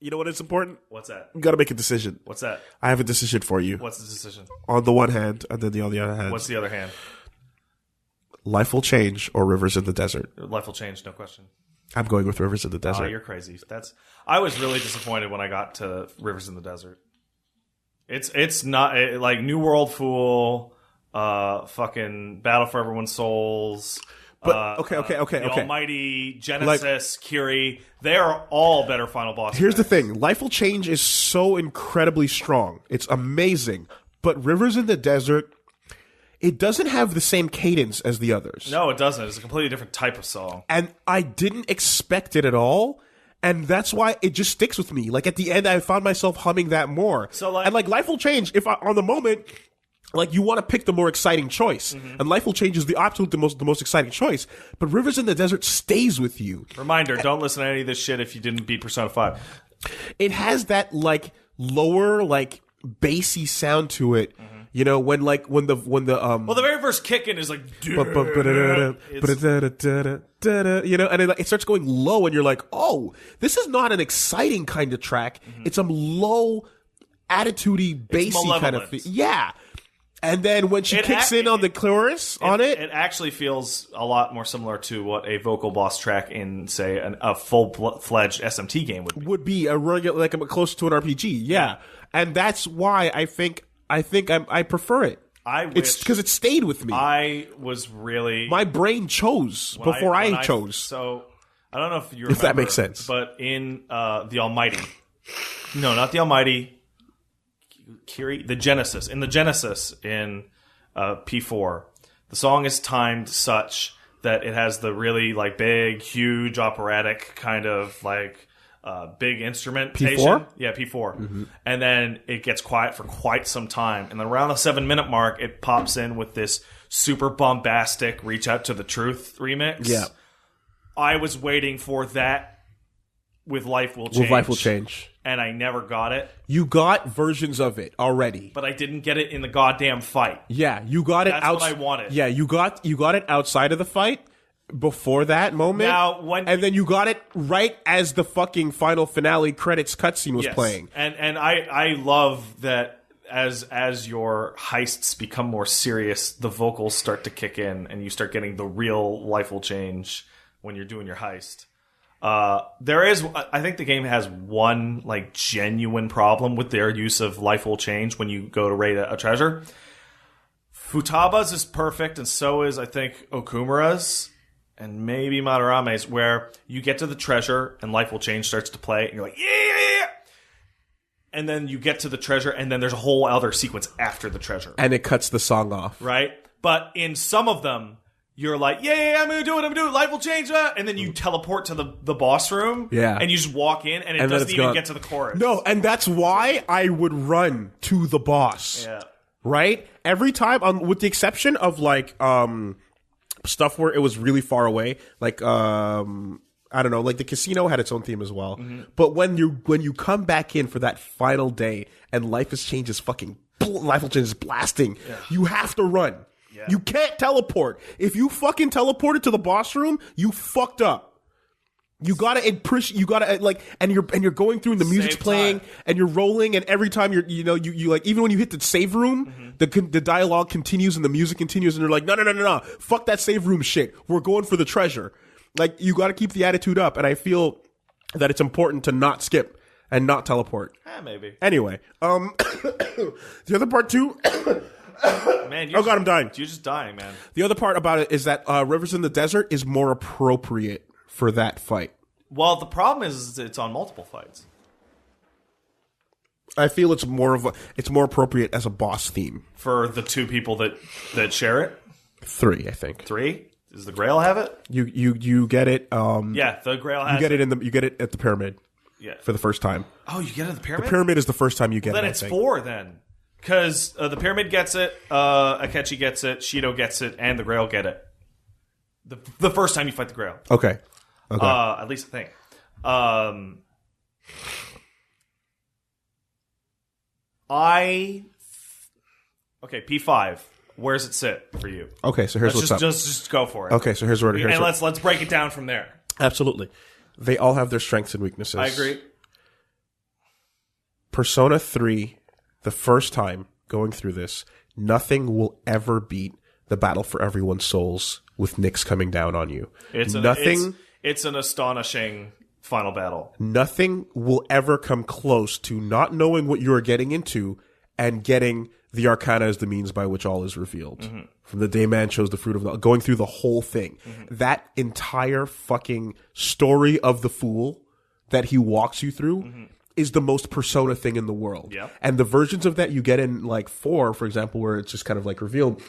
You know what is important? What's that? You got to make a decision. What's that? I have a decision for you. What's the decision? On the one hand, and then on the other hand. What's the other hand? Life will change or Rivers in the Desert. Life will change, no question. I'm going with Rivers in the Desert. Oh, you're crazy. I was really disappointed when I got to Rivers in the Desert. It's not like New World Fool, fucking Battle for Everyone's Souls. But okay. Almighty, Genesis, Curie, they are all better final bosses. Here's the thing: Life will change is so incredibly strong. It's amazing, but Rivers in the Desert, it doesn't have the same cadence as the others. No, it doesn't. It's a completely different type of song, and I didn't expect it at all. And that's why it just sticks with me. Like at the end, I found myself humming that more. And Life will change. If on the moment. Like, you want to pick the more exciting choice. Mm-hmm. And Life will change is the most exciting choice. But Rivers in the Desert stays with you. Reminder, don't listen to any of this shit if you didn't beat Persona 5. It has that, like, lower, like, bassy sound to it. Mm-hmm. You know, when the Well, the very first kick-in is like... You know, and it starts going low, and you're like, oh, this is not an exciting kind of track. Mm-hmm. It's a low, attitude-y, bassy kind of thing. Yeah. And then when she kicks in on the chorus it actually feels a lot more similar to what a vocal boss track in, say, a full-fledged SMT game would be. A regular, like close to an RPG. Yeah, and that's why I think I prefer it. It's because it stayed with me. I was really my brain chose before I chose. So I don't know if you remember, if that makes sense. But in the Almighty, no, not the Almighty. The Genesis. In the Genesis in P4, the song is timed such that it has the really like big, huge operatic kind of like big instrumentation. P4? Yeah, P4. Mm-hmm. And then it gets quiet for quite some time. And then around the 7-minute mark, it pops in with this super bombastic Reach Out to the Truth remix. Yeah. I was waiting for that with Life Will Change. And I never got it. You got versions of it already. But I didn't get it in the goddamn fight. Yeah, you got it That's what I wanted. Yeah, you got it outside of the fight before that moment. And then you got it right as the fucking final finale credits cutscene was playing. And I love that as your heists become more serious, the vocals start to kick in and you start getting the real Life Will Change when you're doing your heist. I think the game has one like genuine problem with their use of Life Will Change when you go to raid a treasure. Futaba's is perfect, and so is I think Okumura's and maybe Madarame's, where you get to the treasure and Life Will Change starts to play, and you're like, yeah! And then you get to the treasure, and then there's a whole other sequence after the treasure. And it cuts the song off. Right? But in some of them, you're like, yeah, I'm gonna do it, Life will change, and then you teleport to the boss room, and you just walk in, and it doesn't even get to the chorus. No, and that's why I would run to the boss. Yeah. Right? Every time, with the exception of, like, stuff where it was really far away, like, I don't know, like the casino had its own theme as well. Mm-hmm. But when you come back in for that final day, and Life will Change is blasting, you have to run. Yeah. You can't teleport. If you fucking teleported to the boss room, you fucked up. You gotta and you're going through and the music's playing and you're rolling, and every time you like, even when you hit the save room, the dialogue continues and the music continues, and you're like, no, fuck that save room shit. We're going for the treasure. Like, you gotta keep the attitude up, and I feel that it's important to not skip and not teleport. Maybe. Anyway, the other part too. Man, God, I'm dying. You're just dying, man. The other part about it is that Rivers in the Desert is more appropriate for that fight. Well, the problem is it's on multiple fights. I feel it's more appropriate as a boss theme for the two people that share it. 3, I think. 3? Does the Grail have it? You get it. Yeah, the Grail has it. You get it at the pyramid. Yeah, for the first time. Oh, you get it at the pyramid. The pyramid is the first time you get it. Then it's 4 then. Because the Pyramid gets it, Akechi gets it, Shido gets it, and the Grail get it. The first time you fight the Grail. Okay. At least I think. Okay, P5. Where does it sit for you? Okay, so here's what's up. Just go for it. Okay, so here's where. And let's break it down from there. Absolutely. They all have their strengths and weaknesses. I agree. Persona 3, the first time going through this, nothing will ever beat the battle for everyone's souls with Nyx coming down on you. It's an astonishing final battle. Nothing will ever come close to not knowing what you are getting into and getting the arcana as the means by which all is revealed. Mm-hmm. From the day man chose the fruit of the... Going through the whole thing. Mm-hmm. That entire fucking story of the fool that he walks you through is the most Persona thing in the world. Yeah. And the versions of that you get in like 4, for example, where it's just kind of like revealed,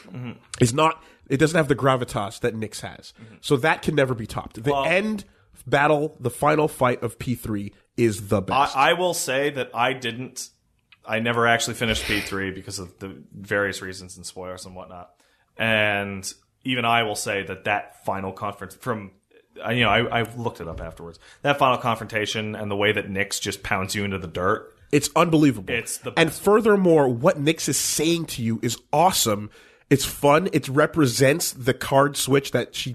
is not... It doesn't have the gravitas that Nyx has. Mm-hmm. So that can never be topped. The end battle, the final fight of P3 is the best. I will say that I never actually finished P3 because of the various reasons and spoilers and whatnot. And even I will say that final conference I looked it up afterwards. That final confrontation and the way that Nyx just pounds you into the dirt. It's unbelievable. It's the best. And furthermore, what Nyx is saying to you is awesome. It's fun. It represents the card switch that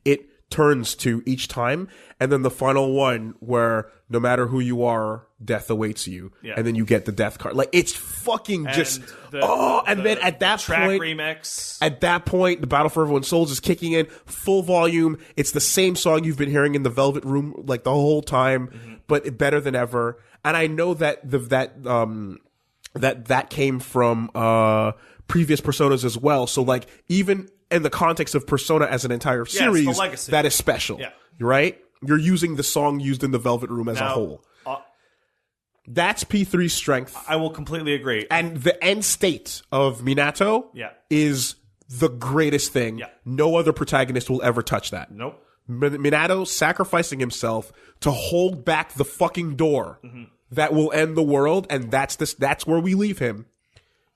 it turns to each time. And then the final one where no matter who you are, death awaits you. Yeah. And then you get the death card. Like, it's fucking just... then at that track point... remix. At that point, the Battle for Everyone's Souls is kicking in full volume. It's the same song you've been hearing in the Velvet Room like the whole time, but better than ever. And I know that that came from previous Personas as well. So like even in the context of Persona as an entire series, that is special. Yeah. Right? You're using the song used in the Velvet Room as a whole. That's P3's strength. I will completely agree. And the end state of Minato is the greatest thing. Yeah. No other protagonist will ever touch that. Nope. Minato sacrificing himself to hold back the fucking door that will end the world, and that's where we leave him.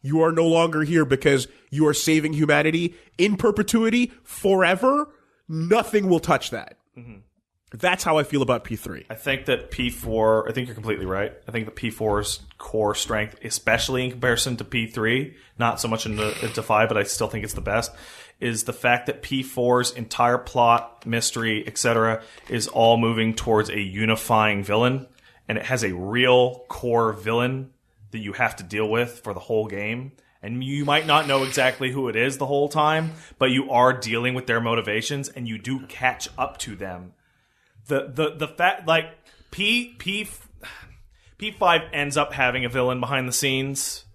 You are no longer here because you are saving humanity in perpetuity forever. Nothing will touch that. Mm-hmm. That's how I feel about P3. I think that P4, I think you're completely right. I think that P4's core strength, especially in comparison to P3, not so much into 5, but I still think it's the best, is the fact that P4's entire plot, mystery, etc., is all moving towards a unifying villain, and it has a real core villain that you have to deal with for the whole game. And you might not know exactly who it is the whole time, but you are dealing with their motivations, and you do catch up to them. The fact, like, P5 ends up having a villain behind the scenes,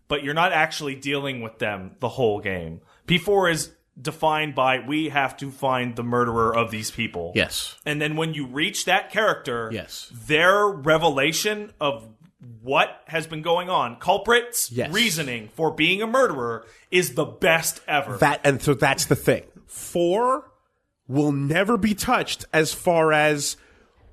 but you're not actually dealing with them the whole game. P4 is defined by, we have to find the murderer of these people. Yes. And then when you reach that character, their revelation of what has been going on, culprits' reasoning for being a murderer, is the best ever. So that's the thing. 4 will never be touched as far as,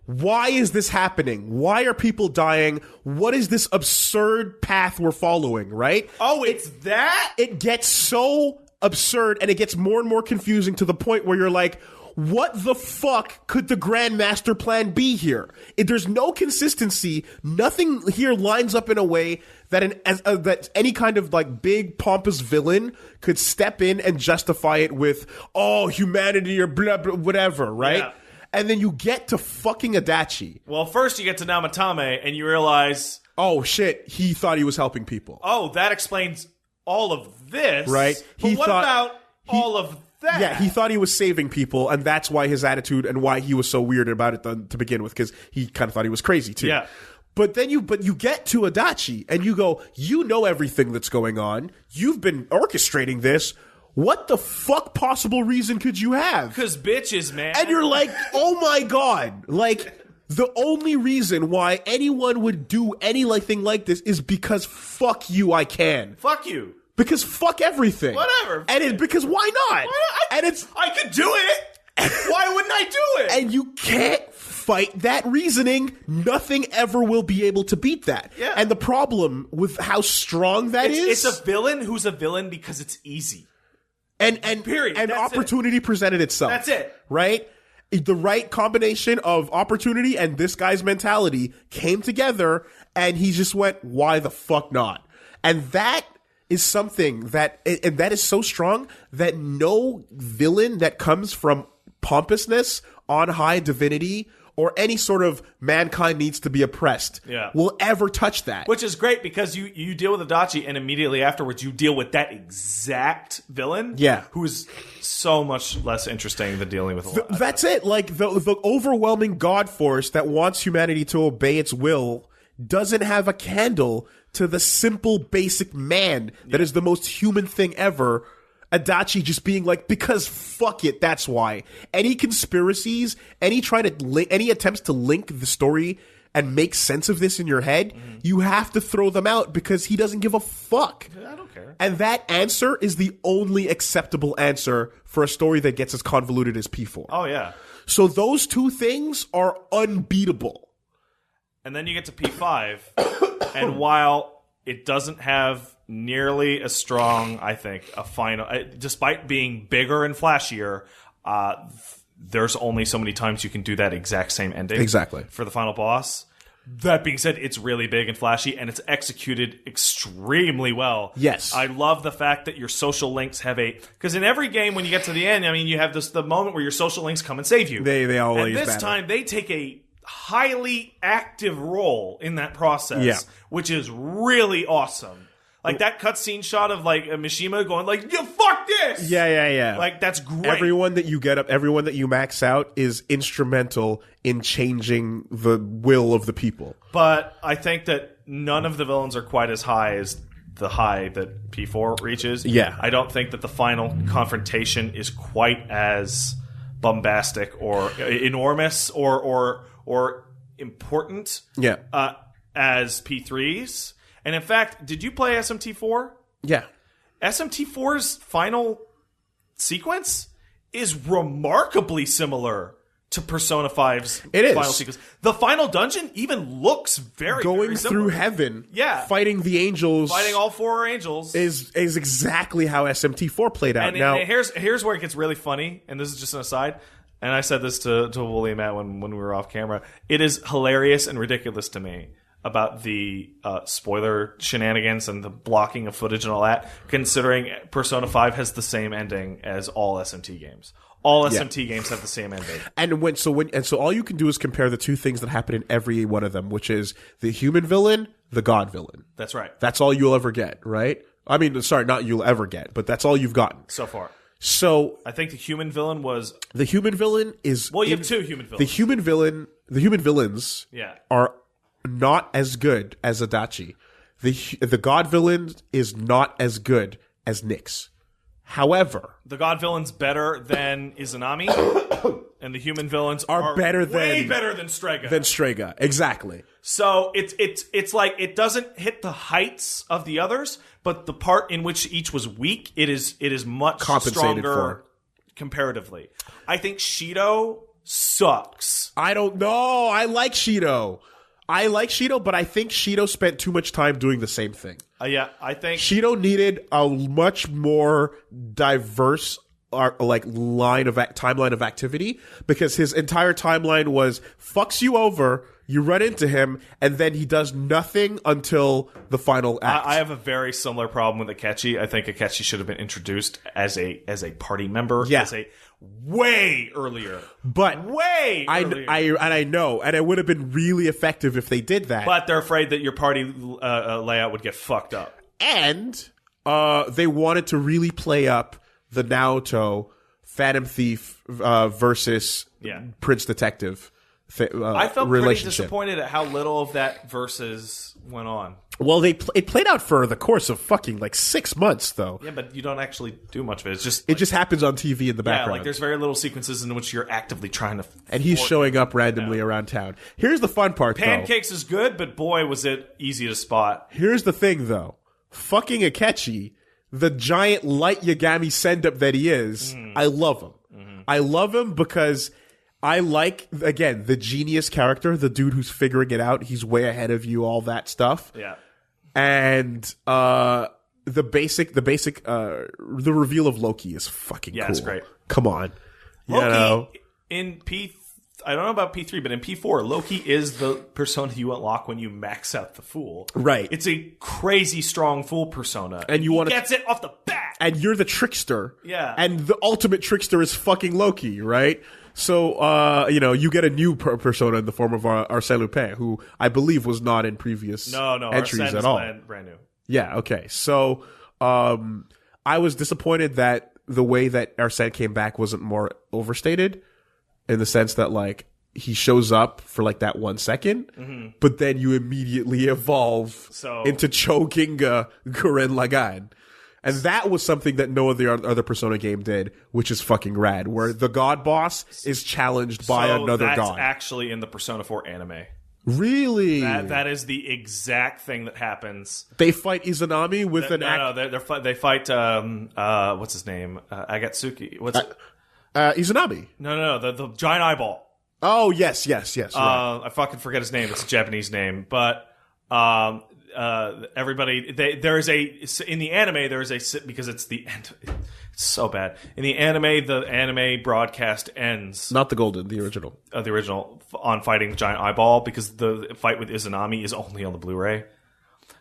why is this happening? Why are people dying? What is this absurd path we're following, right? Oh, it's that? It gets so absurd, and it gets more and more confusing to the point where you're like, what the fuck could the Grand Master Plan be here? There's no consistency. Nothing here lines up in a way that that any kind of like big pompous villain could step in and justify it with, oh, humanity or blah, blah, whatever, right? Yeah. And then you get to fucking Adachi. Well, first you get to Namatame and you realize, oh shit, he thought he was helping people. Oh, that explains all of this. Right. But what about all of that? Yeah, he thought he was saving people, and that's why his attitude and why he was so weird about it to begin with, because he kind of thought he was crazy too. Yeah. But then you get to Adachi, and you go, you know everything that's going on. You've been orchestrating this. What the fuck possible reason could you have? Because bitches, man. And you're like, oh my god. Like, the only reason why anyone would do anything like this is because fuck you, I can. Fuck you. Because fuck everything. Whatever. And because why not? I could do it. Why wouldn't I do it? And you can't fight that reasoning. Nothing ever will be able to beat that. Yeah. And the problem with how strong that is... It's a villain who's a villain because it's easy. And period. And that's opportunity presented itself. That's it. Right? The right combination of opportunity and this guy's mentality came together, and he just went, why the fuck not? And that is something that is so strong that no villain that comes from pompousness, on high divinity, or any sort of mankind needs to be oppressed will ever touch that. Which is great because you deal with Adachi and immediately afterwards you deal with that exact villain. Yeah. Who is so much less interesting than dealing with a lot. That's it. Like the overwhelming God force that wants humanity to obey its will doesn't have a candle to the simple, basic man that is the most human thing ever. Adachi just being like, because fuck it, that's why. Any conspiracies, any attempts to link the story and make sense of this in your head, you have to throw them out because he doesn't give a fuck. I don't care. And that answer is the only acceptable answer for a story that gets as convoluted as P4. Oh, yeah. So those two things are unbeatable. And then you get to P5, and while it doesn't have nearly as strong, I think, a final, despite being bigger and flashier, there's only so many times you can do that exact same ending. Exactly. For the final boss. That being said, it's really big and flashy, and it's executed extremely well. Yes. I love the fact that your social links have because in every game when you get to the end, I mean, you have the moment where your social links come and save you. They always And this time, they take a highly active role in that process, which is really awesome. Like that cutscene shot of like Mishima going like, "You fuck this!" Yeah. Like that's great. Everyone that you max out is instrumental in changing the will of the people. But I think that none of the villains are quite as high as the high that P4 reaches. Yeah. I don't think that the final confrontation is quite as bombastic or enormous or important as P3's. And in fact, did you play SMT4? Yeah. SMT4's final sequence is remarkably similar to Persona 5's final sequence. The final dungeon even looks very going similar. through heaven, fighting the angels, fighting all four angels is exactly how SMT4 played out. And here's where it gets really funny, and this is just an aside. And I said this to Wooly and Matt when we were off camera. It is hilarious and ridiculous to me about the spoiler shenanigans and the blocking of footage and all that, considering Persona 5 has the same ending as all SMT games. All SMT games have the same ending. And so all you can do is compare the two things that happen in every one of them, which is the human villain, the god villain. That's right. That's all you'll ever get, right? I mean, sorry, not you'll ever get, but that's all you've gotten. So far. So I think the human villain was... The human villain is... Well, you have two human villains. The human villains are not as good as Adachi. The god villain is not as good as Nyx. However, the god villain's better than Izanami, and the human villains are way better than Strega. Exactly. So it's like it doesn't hit the heights of the others, but the part in which each was weak, it is much stronger comparatively. I think Shido sucks. I don't know. I like Shido, but I think Shido spent too much time doing the same thing. I think Shido needed a much more diverse timeline of activity, because his entire timeline was fucks you over, you run into him, and then he does nothing until the final act. I have a very similar problem with Akechi. I think Akechi should have been introduced as a party member. Yeah. As a way earlier. I know, and it would have been really effective if they did that. But they're afraid that your party layout would get fucked up. And they wanted to really play up the Naoto Phantom Thief versus Prince Detective I felt relationship. Pretty disappointed at how little of that versus went on. Well, it played out for the course of fucking like 6 months, though. Yeah, but you don't actually do much of it. It's just it just happens on TV in the background. Yeah, like there's very little sequences in which you're actively trying to. And he's showing up randomly around town. Here's the fun part, Pancakes is good, but boy, was it easy to spot. Here's the thing, though. Fucking Akechi, the giant light Yagami send-up that he is, I love him. Mm-hmm. I love him because I like, again, the genius character, the dude who's figuring it out. He's way ahead of you, all that stuff. Yeah. And the reveal of Loki is fucking cool. Yeah, it's great. Come on. Loki, I don't know about P3, but in P4, Loki is the persona you unlock when you max out the fool. Right. It's a crazy strong fool persona. And he gets it off the bat. And you're the trickster. Yeah. And the ultimate trickster is fucking Loki, right? So, you get a new persona in the form of Arsène Lupin, who I believe was not in previous entries Arsène at all. Brand new. Yeah, okay. So, I was disappointed that the way that Arsène came back wasn't more overstated, in the sense that, like, he shows up for, like, that 1 second, but then you immediately evolve into choking Gurren Lagann. And that was something that no other Persona game did, which is fucking rad, where the god boss is challenged by another god. That's actually in the Persona 4 anime. Really? That is the exact thing that happens. They fight Izanami with an act. No, they fight what's his name? Agatsuki. Izanami. No, the giant eyeball. Oh, yes. Right. I fucking forget his name. It's a Japanese name, but everybody there is in the anime there is a, because it's the end. It's so bad. In the anime broadcast ends. Not the golden, the original. The original on fighting the giant eyeball, because the fight with Izanami is only on the Blu-ray.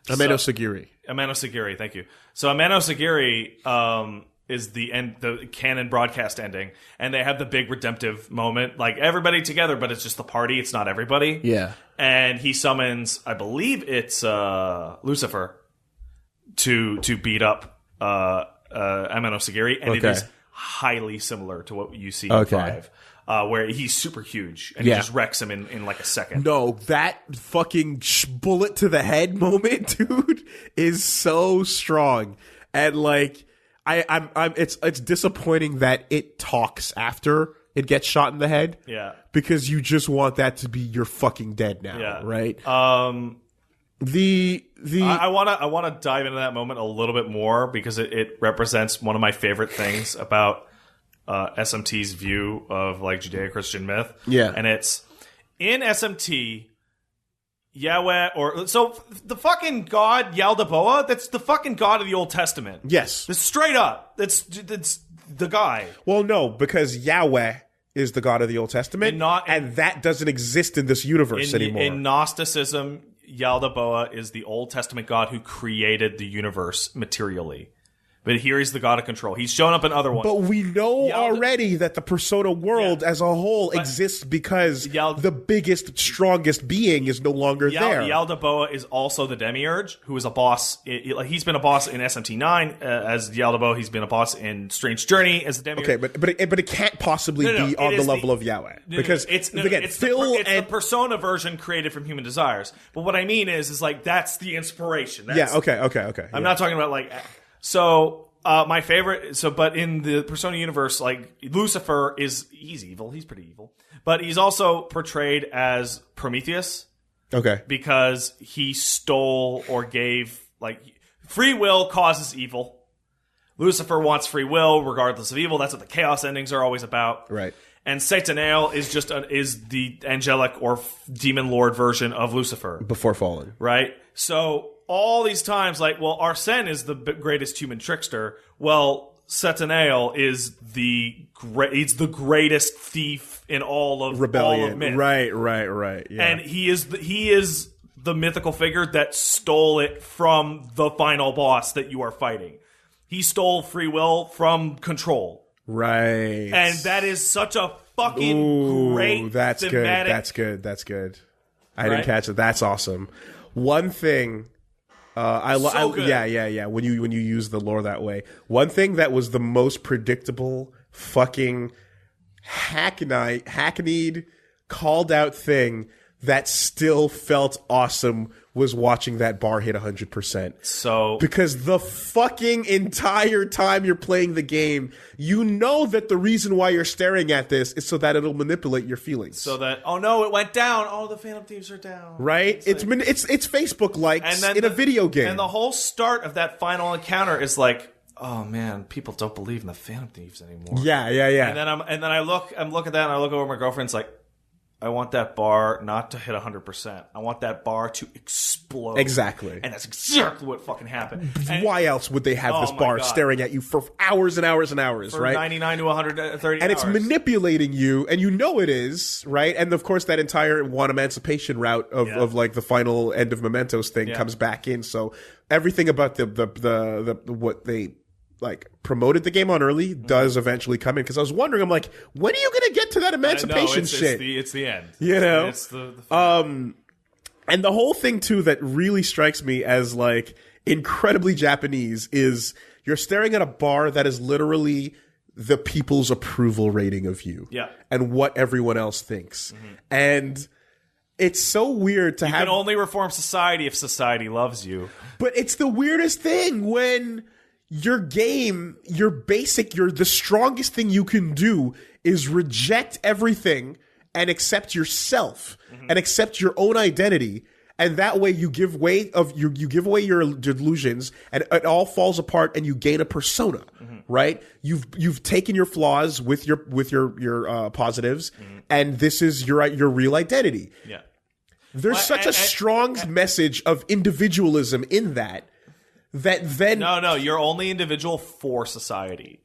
Amano Sagiri, thank you. So Amano Sagiri is the end, the canon broadcast ending, and they have the big redemptive moment, like everybody together, but it's just the party, it's not everybody. Yeah. And he summons, I believe it's Lucifer to beat up Amano Sagiri, and it is highly similar to what you see in 5. Where he's super huge and he just wrecks him in like a second. No, that fucking bullet to the head moment, dude, is so strong. And like, it's disappointing that it talks after it gets shot in the head. Yeah. Because you just want that to be you're fucking dead now, right? I want to dive into that moment a little bit more, because it represents one of my favorite things about SMT's view of like Judeo-Christian myth. Yeah. And it's in SMT, Yahweh, so the fucking god Yaldabaoth, that's the fucking god of the Old Testament. Yes. That's straight up. That's the guy. Well, no, because Yahweh is the god of the Old Testament, and that doesn't exist in this universe anymore. In Gnosticism, Yaldabaoth is the Old Testament god who created the universe materially. But here he's the god of control. He's shown up in other ones. But we know already that the Persona world as a whole exists because the biggest, strongest being is no longer there. Yaldabaoth is also the Demiurge, who is a boss. He's been a boss in SMT9 as Yaldabaoth. He's been a boss in Strange Journey as the Demiurge. Okay, but it can't possibly be on the level of Yahweh. Because, it's the Persona version created from human desires. But what I mean is like, that's the inspiration. Okay. I'm not talking about like... So, my favorite, but in the Persona universe, like, Lucifer he's evil, he's pretty evil, but he's also portrayed as Prometheus. Okay. Because he stole or gave, like, free will causes evil. Lucifer wants free will regardless of evil. That's what the chaos endings are always about. Right. And Satanael is the angelic or demon lord version of Lucifer. Before falling. Right? So, all these times, like, well, Arsène is the greatest human trickster. Well, Satanael is the greatest thief in all of rebellion. All of myth. Right. Yeah. And he is the mythical figure that stole it from the final boss that you are fighting. He stole free will from control. Right. And that is such a fucking great that's thematic. That's good. I didn't catch it. That's awesome. One thing... Yeah. When you use the lore that way, one thing that was the most predictable, fucking hackneyed, called out thing that still felt awesome was watching that bar hit 100%. So because the fucking entire time you're playing the game, you know that the reason why you're staring at this is so that it'll manipulate your feelings. So that it went down. Oh, the Phantom Thieves are down. Right? It's Facebook likes in a video game. And the whole start of that final encounter is like, oh man, people don't believe in the Phantom Thieves anymore. Yeah. And then I look at that and I look over at my girlfriend's like, I want that bar not to hit 100%. I want that bar to explode. Exactly. And that's exactly what fucking happened. And why else would they have this bar staring at you for hours and hours and hours, for right? 99 to 130 and hours. It's manipulating you, and you know it is, right? And of course, that entire One Emancipation route of like the final end of Mementos thing comes back in. So everything about the what they like promoted the game on early does eventually come in, because I was wondering, I'm like, when are you gonna get to that emancipation shit? It's the end. You know, it's the and the whole thing too that really strikes me as like incredibly Japanese is you're staring at a bar that is literally the people's approval rating of you, and what everyone else thinks, and it's so weird to have. You can only reform society if society loves you. But it's the weirdest thing when your game, the strongest thing you can do is reject everything and accept yourself and accept your own identity. And that way you give way you give away your delusions, and it all falls apart, and you gain a persona, right? You've taken your flaws with your positives, and this is your real identity. Yeah. There's such a strong message of individualism in that then no, you're only individual for society.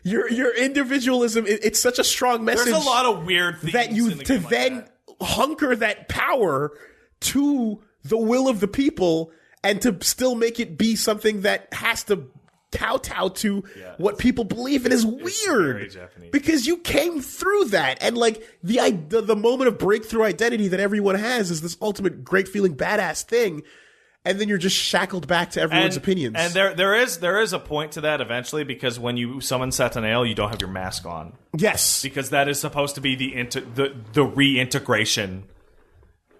your individualism, it's such a strong message. There's a lot of weird things that you in the to game then like that. hunker that power to the will of the people, and to still make it be something that has to kowtow to what people believe in is weird. Very Japanese. Because you came through that, and like the moment of breakthrough identity that everyone has is this ultimate great feeling badass thing, and then you're just shackled back to everyone's opinions. And there is a point to that eventually, because when you summon Satanael, you don't have your mask on. Yes, because that is supposed to be the reintegration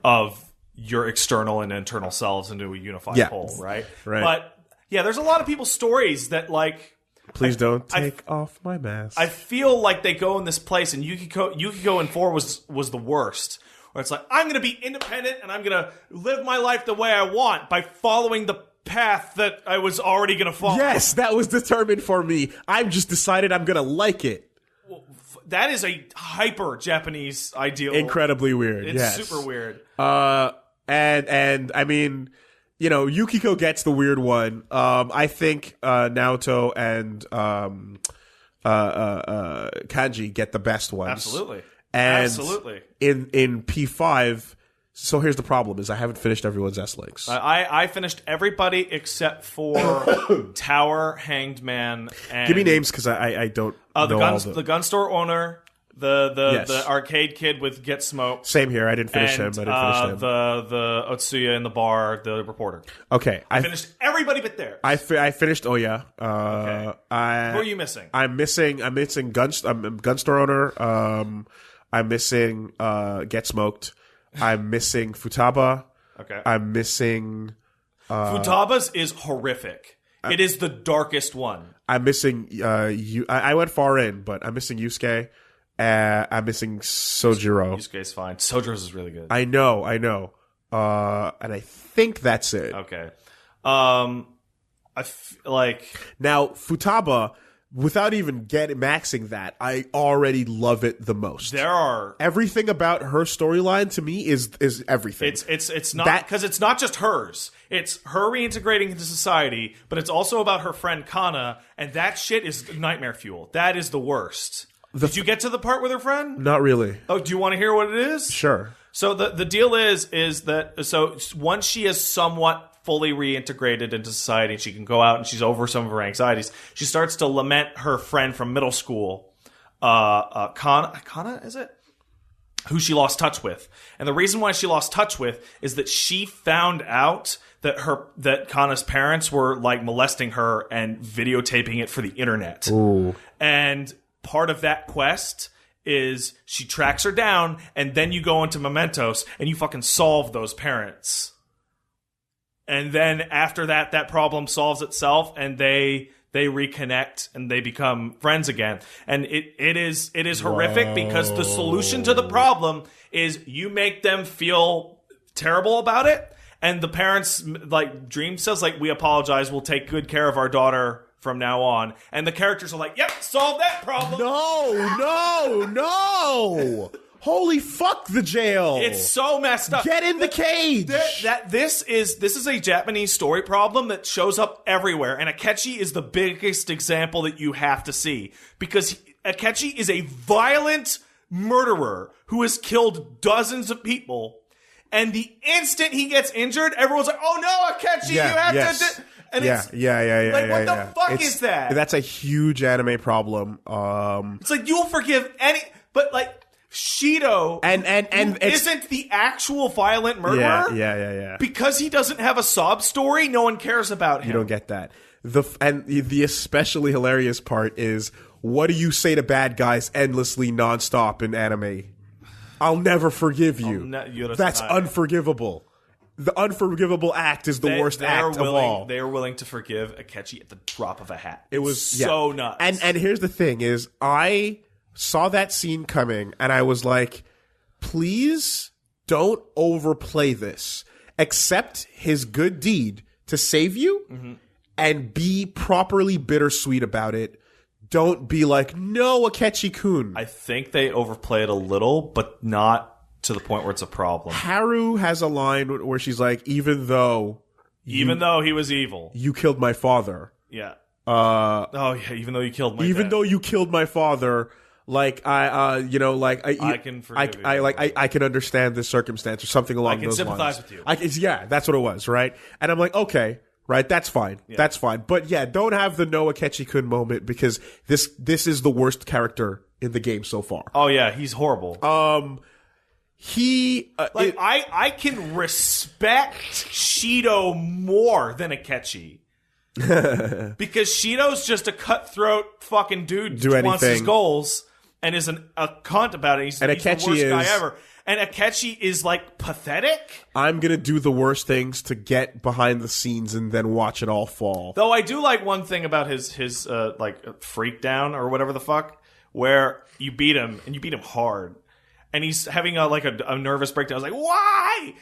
of your external and internal selves into a unified whole, right? But yeah, there's a lot of people's stories that like. Please don't take off my mask. I feel like they go in this place, and Yukiko in 4 was the worst. Where it's like, I'm going to be independent, and I'm going to live my life the way I want by following the path that I was already going to follow. Yes, that was determined for me. I've just decided I'm going to like it. Well, that is a hyper Japanese ideal. Incredibly weird. It's super weird. And I mean, you know, Yukiko gets the weird one. I think Naoto and Kanji get the best ones. Absolutely. And absolutely. In P5, so here's the problem: is I haven't finished everyone's S links. I finished everybody except for Tower, Hanged Man, and give me names, because I don't know the gun store owner. The arcade kid with Get Smoked. Same here. I didn't finish him. The Otsuya in the bar, the reporter. Okay, I finished everybody but there. I finished Oya. Okay. Who are you missing? I'm missing gun store owner. I'm missing Get Smoked. I'm missing Futaba. Okay. I'm missing Futaba's is horrific. It is the darkest one. I'm missing I went far in, but I'm missing Yusuke. I'm missing Sojiro. Yusuke's fine. Sojiro's is really good. I know. And I think that's it. Okay. Now Futaba, without even maxing that, I already love it the most. Everything about her storyline to me is everything. It's not, because it's not just hers. It's her reintegrating into society, but it's also about her friend Kana, and that shit is nightmare fuel. That is the worst. Did you get to the part with her friend? Not really. Oh, do you want to hear what it is? Sure. So the deal is that once she is somewhat fully reintegrated into society, and she can go out and she's over some of her anxieties, she starts to lament her friend from middle school, Kana, is it? Who she lost touch with. And the reason why she lost touch with is that she found out that Kana's parents were like molesting her and videotaping it for the internet. Ooh. And part of that quest is she tracks her down, and then you go into Mementos and you fucking solve those parents. And then after that problem solves itself, and they reconnect and they become friends again. And it is horrific, because the solution to the problem is you make them feel terrible about it. And the parents, like Dream says, like, we apologize, we'll take good care of our daughter from now on. And the characters are like, yep, solve that problem. No. Holy fuck the jail. It's so messed up. Get in the cage. This is a Japanese story problem that shows up everywhere. And Akechi is the biggest example that you have to see. Because Akechi is a violent murderer who has killed dozens of people. And the instant he gets injured, everyone's like, oh no, Akechi, you have to... And Yeah. Like, what the fuck is that? That's a huge anime problem. It's like, you'll forgive any... But, like, Shido and isn't the actual violent murderer. Yeah. Because he doesn't have a sob story, no one cares about him. You don't get that. The especially hilarious part is, what do you say to bad guys endlessly nonstop in anime? I'll never forgive you. That's unforgivable. The unforgivable act is the worst act of all. They are willing to forgive Akechi at the drop of a hat. It was so nuts. And here's the thing is, I saw that scene coming and I was like, please don't overplay this. Accept his good deed to save you and be properly bittersweet about it. Don't be like, no, Akechi-kun. I think they overplay it a little, but not to the point where it's a problem. Haru has a line where she's like, even though he was evil, you killed my father. Yeah. Even though you killed my dad. Though you killed my father, like I can forgive you. I can understand this circumstance or something along those lines. I can sympathize with you. That's what it was, right? And I'm like, okay, right, that's fine. Yeah. That's fine. But yeah, don't have the no Akechi-kun moment, because this is the worst character in the game so far. Oh yeah, he's horrible. I can respect Shido more than Akechi. Because Shido's just a cutthroat fucking dude who wants his goals and is a cunt about it. He's the worst guy ever. And Akechi is, like, pathetic. I'm gonna do the worst things to get behind the scenes and then watch it all fall. Though I do like one thing about his freak down or whatever the fuck, where you beat him, and you beat him hard. And he's having a nervous breakdown. I was like, why?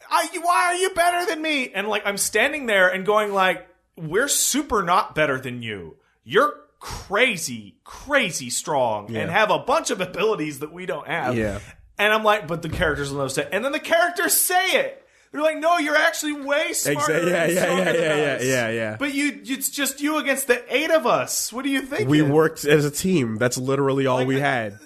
Why are you better than me? And, like, I'm standing there and going, like, we're super not better than you. You're crazy, crazy strong and have a bunch of abilities that we don't have. Yeah. And I'm like, but the characters will never say it. And then the characters say it. They're like, no, you're actually way smarter than us. Yeah. But it's just you against the 8 of us. What do you think? We worked as a team. That's literally all we had.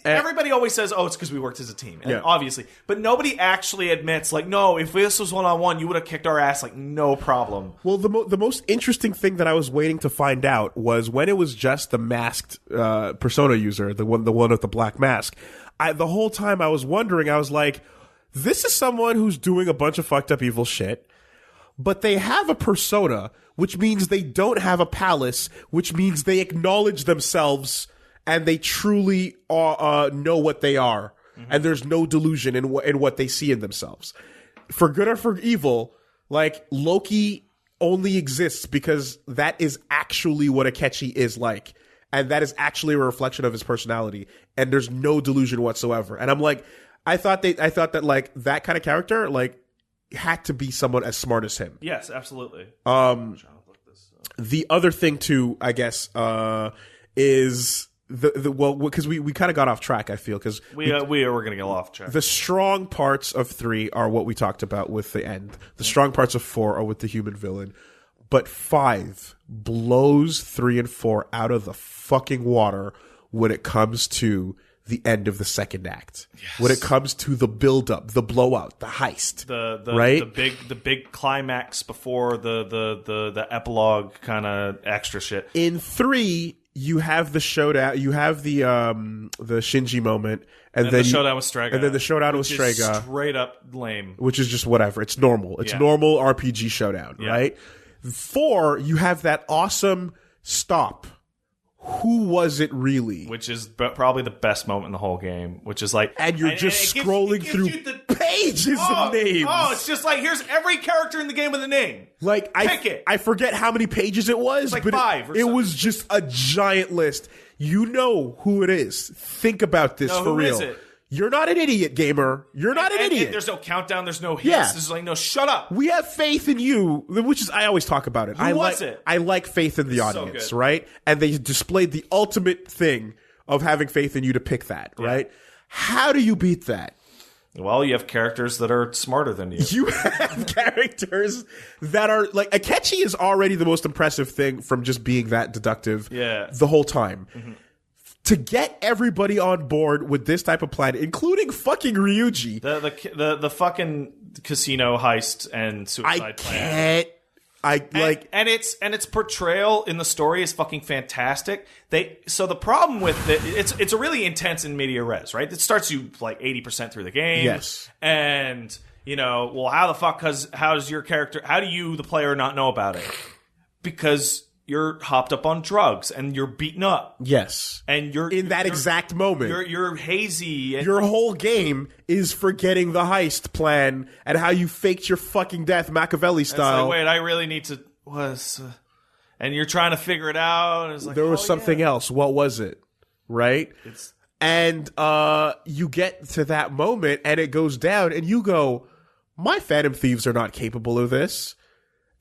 Everybody always says, oh, it's because we worked as a team. And obviously. But nobody actually admits, like, no, if this was one-on-one, you would have kicked our ass, like, no problem. Well, the most interesting thing that I was waiting to find out was when it was just the masked persona user, the one with the black mask. The whole time I was wondering, I was like, this is someone who's doing a bunch of fucked up evil shit, but they have a persona, which means they don't have a palace, which means they acknowledge themselves and they truly know what they are. Mm-hmm. And there's no delusion in what they see in themselves. For good or for evil, like, Loki only exists because that is actually what Akechi is like. And that is actually a reflection of his personality. And there's no delusion whatsoever. And I'm like, I thought that like that kind of character, like, had to be someone as smart as him. Yes, absolutely. The other thing too, I guess, is because we kind of got off track, I feel, because we're going to get off track. The strong parts of 3 are what we talked about with the end. The strong parts of 4 are with the human villain. But 5 blows 3 and 4 out of the fucking water when it comes to the end of the second act. Yes. When it comes to the build-up, the blowout, the heist, right? The big climax before the epilogue kind of extra shit. In 3, you have the showdown. You have the Shinji moment, and then the showdown with Strega, and then the showdown with Strega, straight up lame. Which is just whatever. It's normal. It's normal RPG showdown, right? 4, you have that awesome stop. Who was it really? Which is probably the best moment in the whole game. Which is like, and you're just scrolling through pages of names. Oh, it's just like, here's every character in the game with a name. Like, I forget how many pages it was, like but 5. It was just a giant list. You know who it is. Think about this for real. Who is it? You're not an idiot, gamer. You're not an idiot. There's no countdown. There's no hits. Yeah. There's like, no, shut up. We have faith in you, which is, I always talk about it. Who was it? I like faith in the audience, right? And they displayed the ultimate thing of having faith in you to pick that, right? How do you beat that? Well, you have characters that are smarter than you. You have characters that are, like, Akechi is already the most impressive thing from just being that deductive the whole time. Mm-hmm. To get everybody on board with this type of plan, including fucking Ryuji. The fucking casino heist and suicide plan. and its portrayal in the story is fucking fantastic. So the problem with it's a really intense in media res, right? It starts you like 80% through the game. Yes. And well, how the fuck how's your character, how do you, the player, not know about it? Because you're hopped up on drugs and you're beaten up. Yes. And you're in that exact moment. You're hazy. And your whole game is forgetting the heist plan and how you faked your fucking death Machiavelli style. It's like, wait, I really need to and you're trying to figure it out. And it's like, there was something else. What was it? Right? And you get to that moment and it goes down and you go, my Phantom Thieves are not capable of this.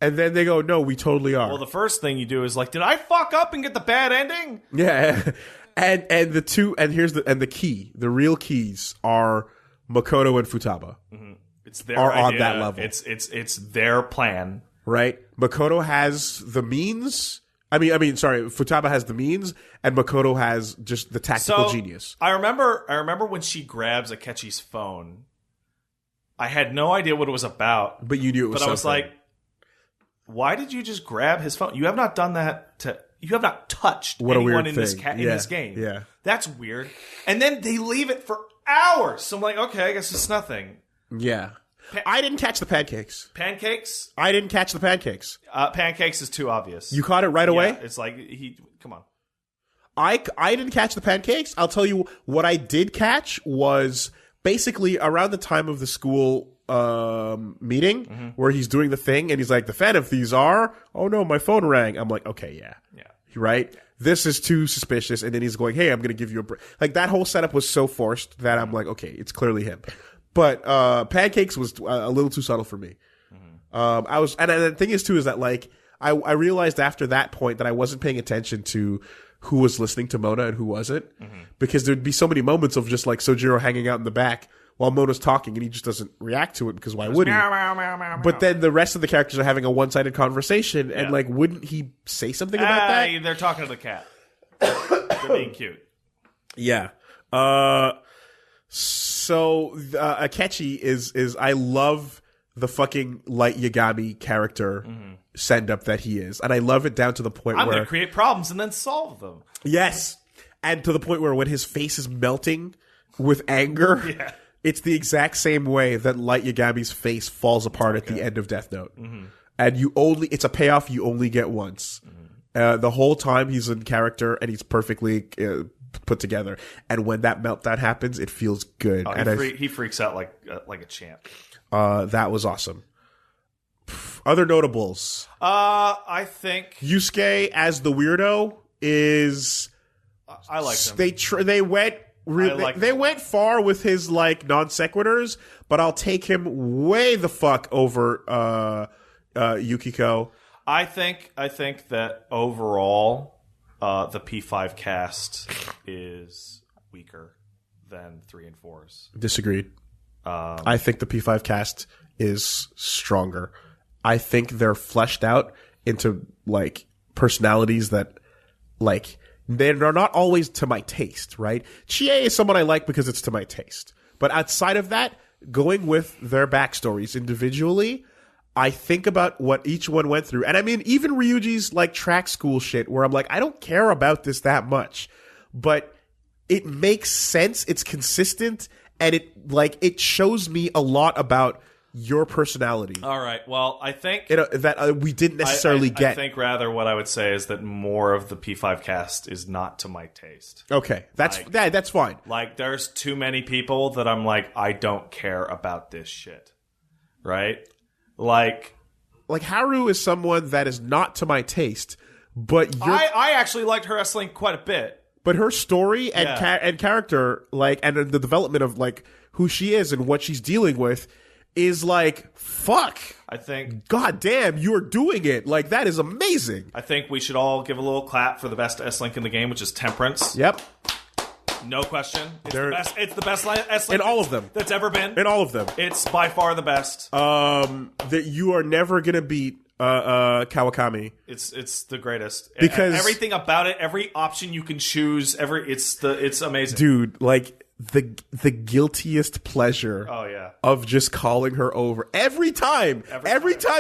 And then they go, no, we totally are. Well, the first thing you do is like, did I fuck up and get the bad ending? Yeah. And the key, the real keys are Makoto and Futaba. Mm-hmm. It's their are idea. On that level. It's their plan. Right? Makoto has the means. Futaba has the means, and Makoto has just the tactical genius. I remember when she grabs Akechi's phone. I had no idea what it was about. But you knew it was something. But I was like, why did you just grab his phone? You have not done that you have not touched anyone in this game. Yeah. That's weird. And then they leave it for hours. So I'm like, okay, I guess it's nothing. Yeah. I didn't catch the pancakes. Pancakes? I didn't catch the pancakes. Pancakes is too obvious. You caught it right away? Yeah, it's like, come on. I didn't catch the pancakes. I'll tell you what I did catch was basically around the time of the school meeting where he's doing the thing and he's like, the Phantom Thieves are, oh no, my phone rang. I'm like, okay, yeah. Right? Yeah. This is too suspicious. And then he's going, hey, I'm going to give you a break. Like that whole setup was so forced that I'm like, okay, it's clearly him. But pancakes was a little too subtle for me. And the thing is too is that like I realized after that point that I wasn't paying attention to who was listening to Mona and who wasn't, because there'd be so many moments of just like Sojiro hanging out in the back while Mona's talking and he just doesn't react to it because why would he? Meow, meow, meow, meow, but then the rest of the characters are having a one-sided conversation and like wouldn't he say something about that? They're talking to the cat. They're being cute. Yeah. So Akechi is I love the fucking Light Yagami character send up that he is, and I love it down to the point I'm where going to create problems and then solve them. Yes, and to the point where when his face is melting with anger, it's the exact same way that Light Yagami's face falls apart at the end of Death Note, and it's a payoff you only get once. The whole time he's in character and he's perfectly put together, and when that meltdown happens, it feels good. He freaks out like a champ. That was awesome. Other notables. I think Yusuke as the weirdo is. I like them. They went. They went far with his like non sequiturs, but I'll take him way the fuck over Yukiko. I think that overall, the P5 cast is weaker than 3 and 4's. Disagreed. I think the P5 cast is stronger. I think they're fleshed out into like personalities that like they're not always to my taste, right? Chie is someone I like because it's to my taste. But outside of that, going with their backstories individually, I think about what each one went through. And I mean, even Ryuji's like track school shit where I'm like, I don't care about this that much, but it makes sense. It's consistent. And it shows me a lot about your personality. All right. Well, I think that we didn't necessarily get. I think rather what I would say is that more of the P5 cast is not to my taste. Okay, that's fine. Like, there's too many people that I'm like, I don't care about this shit. Right? Like Haru is someone that is not to my taste, but I actually liked her S-Link quite a bit. But her story and character, like, and the development of like who she is and what she's dealing with, is like, fuck. I think, God damn, you are doing it. Like, that is amazing. I think we should all give a little clap for the best S-Link in the game, which is Temperance. Yep. No question. It's the best S-Link in all of them that's ever been. In all of them, it's by far the best. That you are never gonna beat. Kawakami. It's the greatest because everything about it, every option you can choose, it's amazing, dude. Like the guiltiest pleasure of just calling her over every time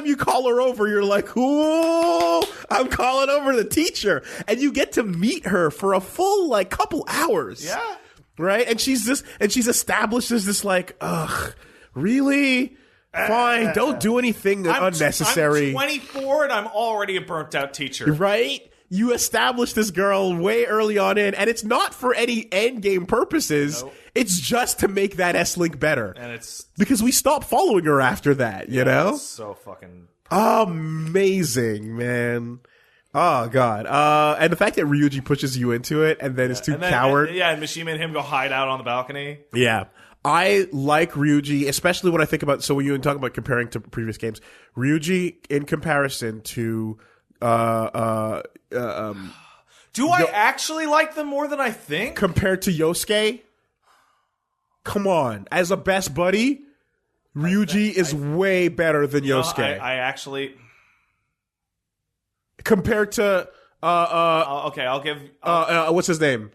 you call her over. You're like, ooh, I'm calling over the teacher, and you get to meet her for a full like couple hours, right? And she's established as this like, ugh, really, fine, don't do anything unnecessary. I'm 24 and I'm already a burnt out teacher, right? You establish this girl way early on in, and it's not for any end game purposes. Nope. It's just to make that S-Link better. And it's because we stopped following her after that, you know? It's so fucking amazing, man. Oh, God. And the fact that Ryuji pushes you into it and then is too coward. And Mishima and him go hide out on the balcony. Yeah. I like Ryuji, especially when I think about, so when you talk about comparing to previous games, Ryuji in comparison to, do I actually like them more than I think? Compared to Yosuke? Come on. As a best buddy, Ryuji is way better than Yosuke. I actually... Compared to... okay, I'll give... what's his name?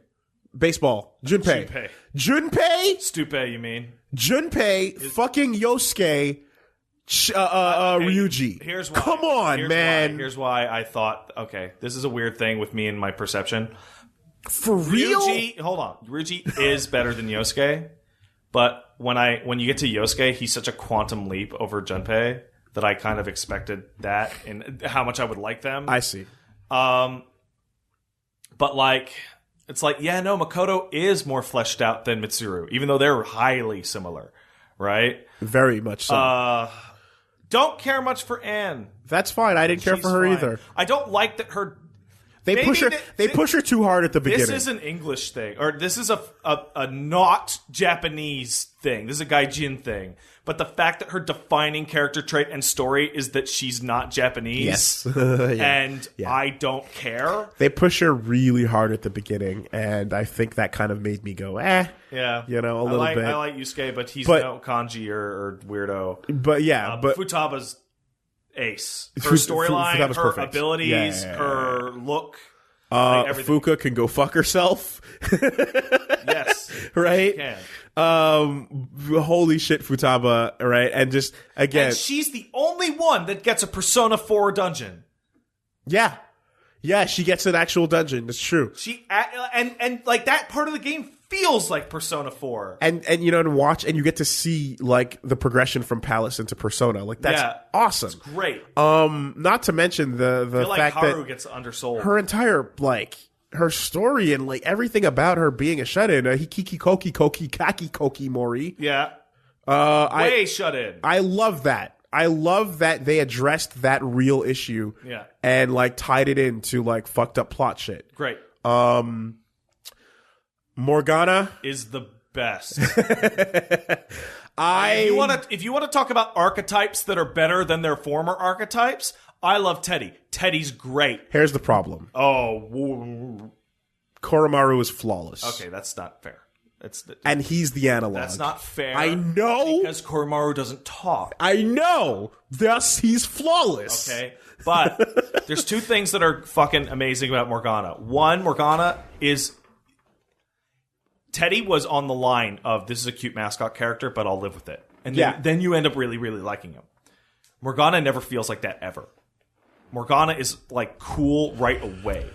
Baseball. Junpei. Junpei? Stupe, you mean? Junpei, fucking Yosuke, Ryuji. Here's why. Come on, man. Here's why I thought, okay, this is a weird thing with me and my perception. For real? Hold on. Ryuji is better than Yosuke, but when you get to Yosuke, he's such a quantum leap over Junpei that I kind of expected that and how much I would like them. I see. But like... It's like, yeah, no, Makoto is more fleshed out than Mitsuru, even though they're highly similar, right? Very much so. Don't care much for Anne. That's fine. I didn't care for her either. I don't like that her... They push her too hard at the beginning. This is an English thing, or this is a not Japanese thing. This is a Gaijin thing. But the fact that her defining character trait and story is that she's not Japanese, yes, I don't care. They push her really hard at the beginning, and I think that kind of made me go, yeah, you know, a little bit. I like Yusuke, but he's no kanji or weirdo. But but Futaba's ace. Her storyline, her perfect. Abilities, her look. Fuka can go fuck herself. Yes, right. She can. Holy shit, Futaba, right? And just again, and she's the only one that gets a Persona 4 dungeon. Yeah, she gets an actual dungeon. That's true. She and like that part of the game feels like Persona 4. And you know, to watch and you get to see like the progression from Palace into Persona. Like that's awesome. It's great. Not to mention the fact like Haru that gets undersold. Her entire like her story and like everything about her being a shut-in, Hikiki Koki Kaki Koki Mori. Yeah. Way shut in. I love that. I love that they addressed that real issue. Yeah. And like tied it into like fucked up plot shit. Great. Morgana is the best. If you want to talk about archetypes that are better than their former archetypes, I love Teddy. Teddy's great. Here's the problem. Oh, Koromaru is flawless. Okay, that's not fair. And he's the analog. That's not fair. I know. Because Koromaru doesn't talk. I know. Thus, he's flawless. Okay. But there's two things that are fucking amazing about Morgana. One, Morgana is... Teddy was on the line of, this is a cute mascot character, but I'll live with it. And then you end up really, really liking him. Morgana never feels like that ever. Morgana is, like, cool right away.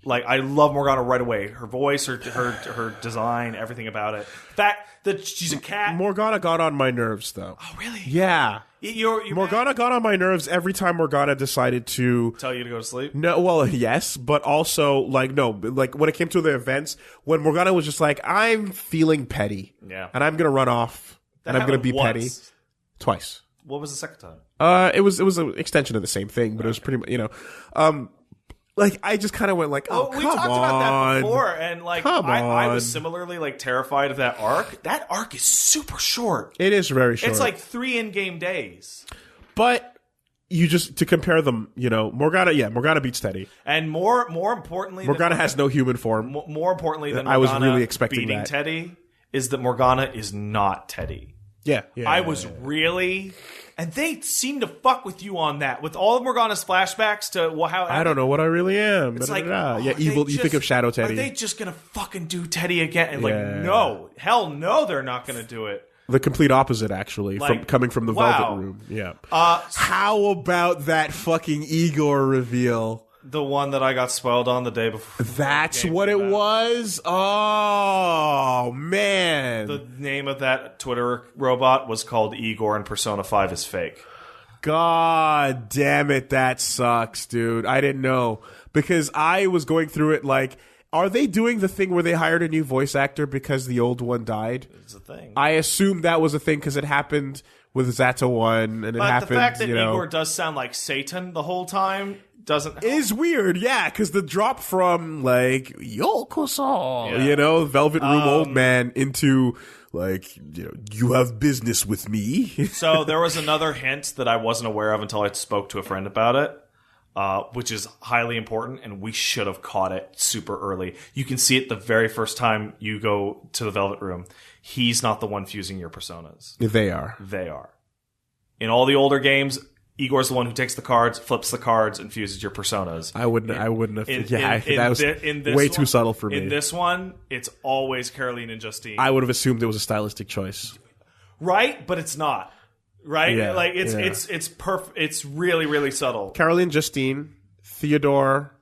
Like, I love Morgana right away. Her voice, her design, everything about it. The fact that she's a cat. Morgana got on my nerves, though. Oh, really? Yeah. You're Morgana got on my nerves every time Morgana decided to... Tell you to go to sleep? No, well, yes, but also, like, no. Like, when it came to the events, when Morgana was just like, I'm feeling petty. Yeah. And I'm going to run off. And I'm going to be once. petty. Twice. What was the second time? It was an extension of the same thing, but it was pretty much, you know... like, I just kind of went like, oh, come on. We talked about that before, and like, I was similarly like terrified of that arc. That arc is super short. It is very short. It's like 3 in-game days. But you just, to compare them, you know, Morgana beats Teddy. And more importantly... Morgana has no human form. More importantly than I Morgana was really expecting beating that. Teddy is that Morgana is not Teddy. Yeah. I was really And they seem to fuck with you on that. With all of Morgana's flashbacks to how... I don't know what I really am. It's like, yeah, evil. You think of Shadow Teddy. Are they just going to fucking do Teddy again? And Yeah. no. Hell no, they're not going to do it. The complete opposite, actually, coming from the Velvet Room. Yeah. How about that fucking Igor reveal? The one that I got spoiled on the day before. That's what it was? Oh, man. The name of that Twitter robot was called Igor, and Persona 5 is fake. God damn it, that sucks, dude. I didn't know. Because I was going through it like, are they doing the thing where they hired a new voice actor because the old one died? It's a thing. I assumed that was a thing because it happened with Zato 1, and it happened, the fact that Igor does sound like Satan the whole time doesn't help. Is weird, yeah, because the drop from, like, Yokoso, Velvet Room old man into, like, you have business with me. So there was another hint that I wasn't aware of until I spoke to a friend about it, which is highly important, and we should have caught it super early. You can see it the very first time you go to the Velvet Room. He's not the one fusing your personas. They are. They are. In all the older games, Igor's the one who takes the cards, flips the cards, and fuses your personas. I wouldn't have. That was way too subtle for me. In this one, it's always Caroline and Justine. I would have assumed it was a stylistic choice. Right, but it's not. Right? Yeah, like it's perfect. It's really, really subtle. Caroline, Justine, Theodore,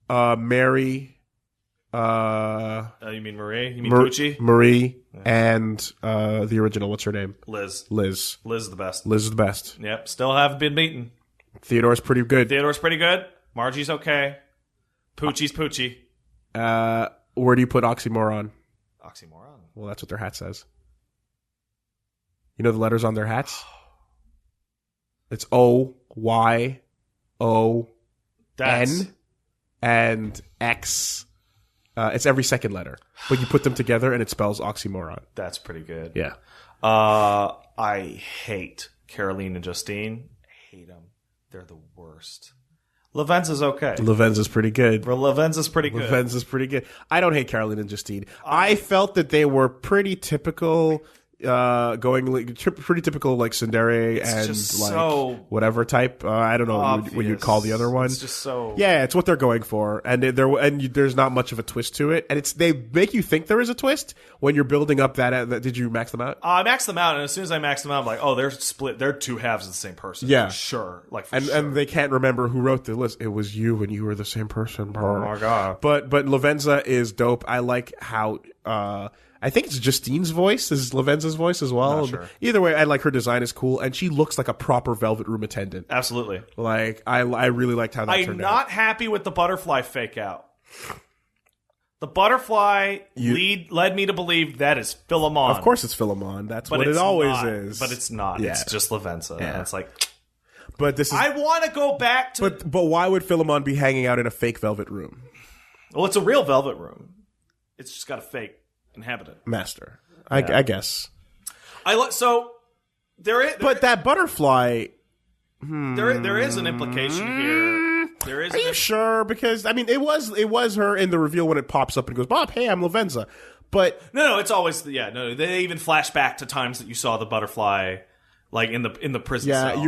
Mary. You mean Marie? You mean Gucci? Marie and the original. What's her name? Liz. Liz is the best. Liz is the best. Yep. Still haven't been beaten. Theodore's pretty good. Margie's okay. Poochie's Poochie. Where do you put Oxymoron? Oxymoron. Well, that's what their hat says. You know the letters on their hats? It's O, Y, O, N, and X. It's every second letter, but you put them together and it spells oxymoron. That's pretty good. Yeah. I hate Caroline and Justine. I hate them. They're the worst. Lavenza's okay. Lavenza's pretty good. Lavenza's pretty good. Lavenza's pretty good. I don't hate Caroline and Justine. I felt that they were pretty typical. Pretty typical like tsundere and like so whatever type. I don't know what you'd call the other one. It's just so it's what they're going for, and there's not much of a twist to it, and they make you think there is a twist when you're building up that. Did you max them out? I maxed them out, and as soon as I maxed them out, I'm like, oh, they're split. They're two halves of the same person. Yeah, for sure. And they can't remember who wrote the list. It was you, and you were the same person. Oh my god! But Lavenza is dope. I like how. I think it's Justine's voice is Lavenza's voice as well. Not sure. Either way, I like her design is cool, and she looks like a proper Velvet Room attendant. Absolutely. Like I really liked how that turned out. I'm not happy with the butterfly fake out. The butterfly led me to believe that is Philemon. Of course, it's Philemon. That's what it always is. But it's not. Yeah. It's just Lavenza. Yeah. And it's like. But this is. I want to go back to. But why would Philemon be hanging out in a fake Velvet Room? Well, it's a real Velvet Room. It's just got a fake inhabitant. Master. I guess. So there is. But that butterfly. There is an implication here. There is. Are you sure? Because I mean, it was her in the reveal when it pops up and goes, "Bob, hey, I'm Lavenza." But no, it's always They even flash back to times that you saw the butterfly, like in the prison. Yeah, cells,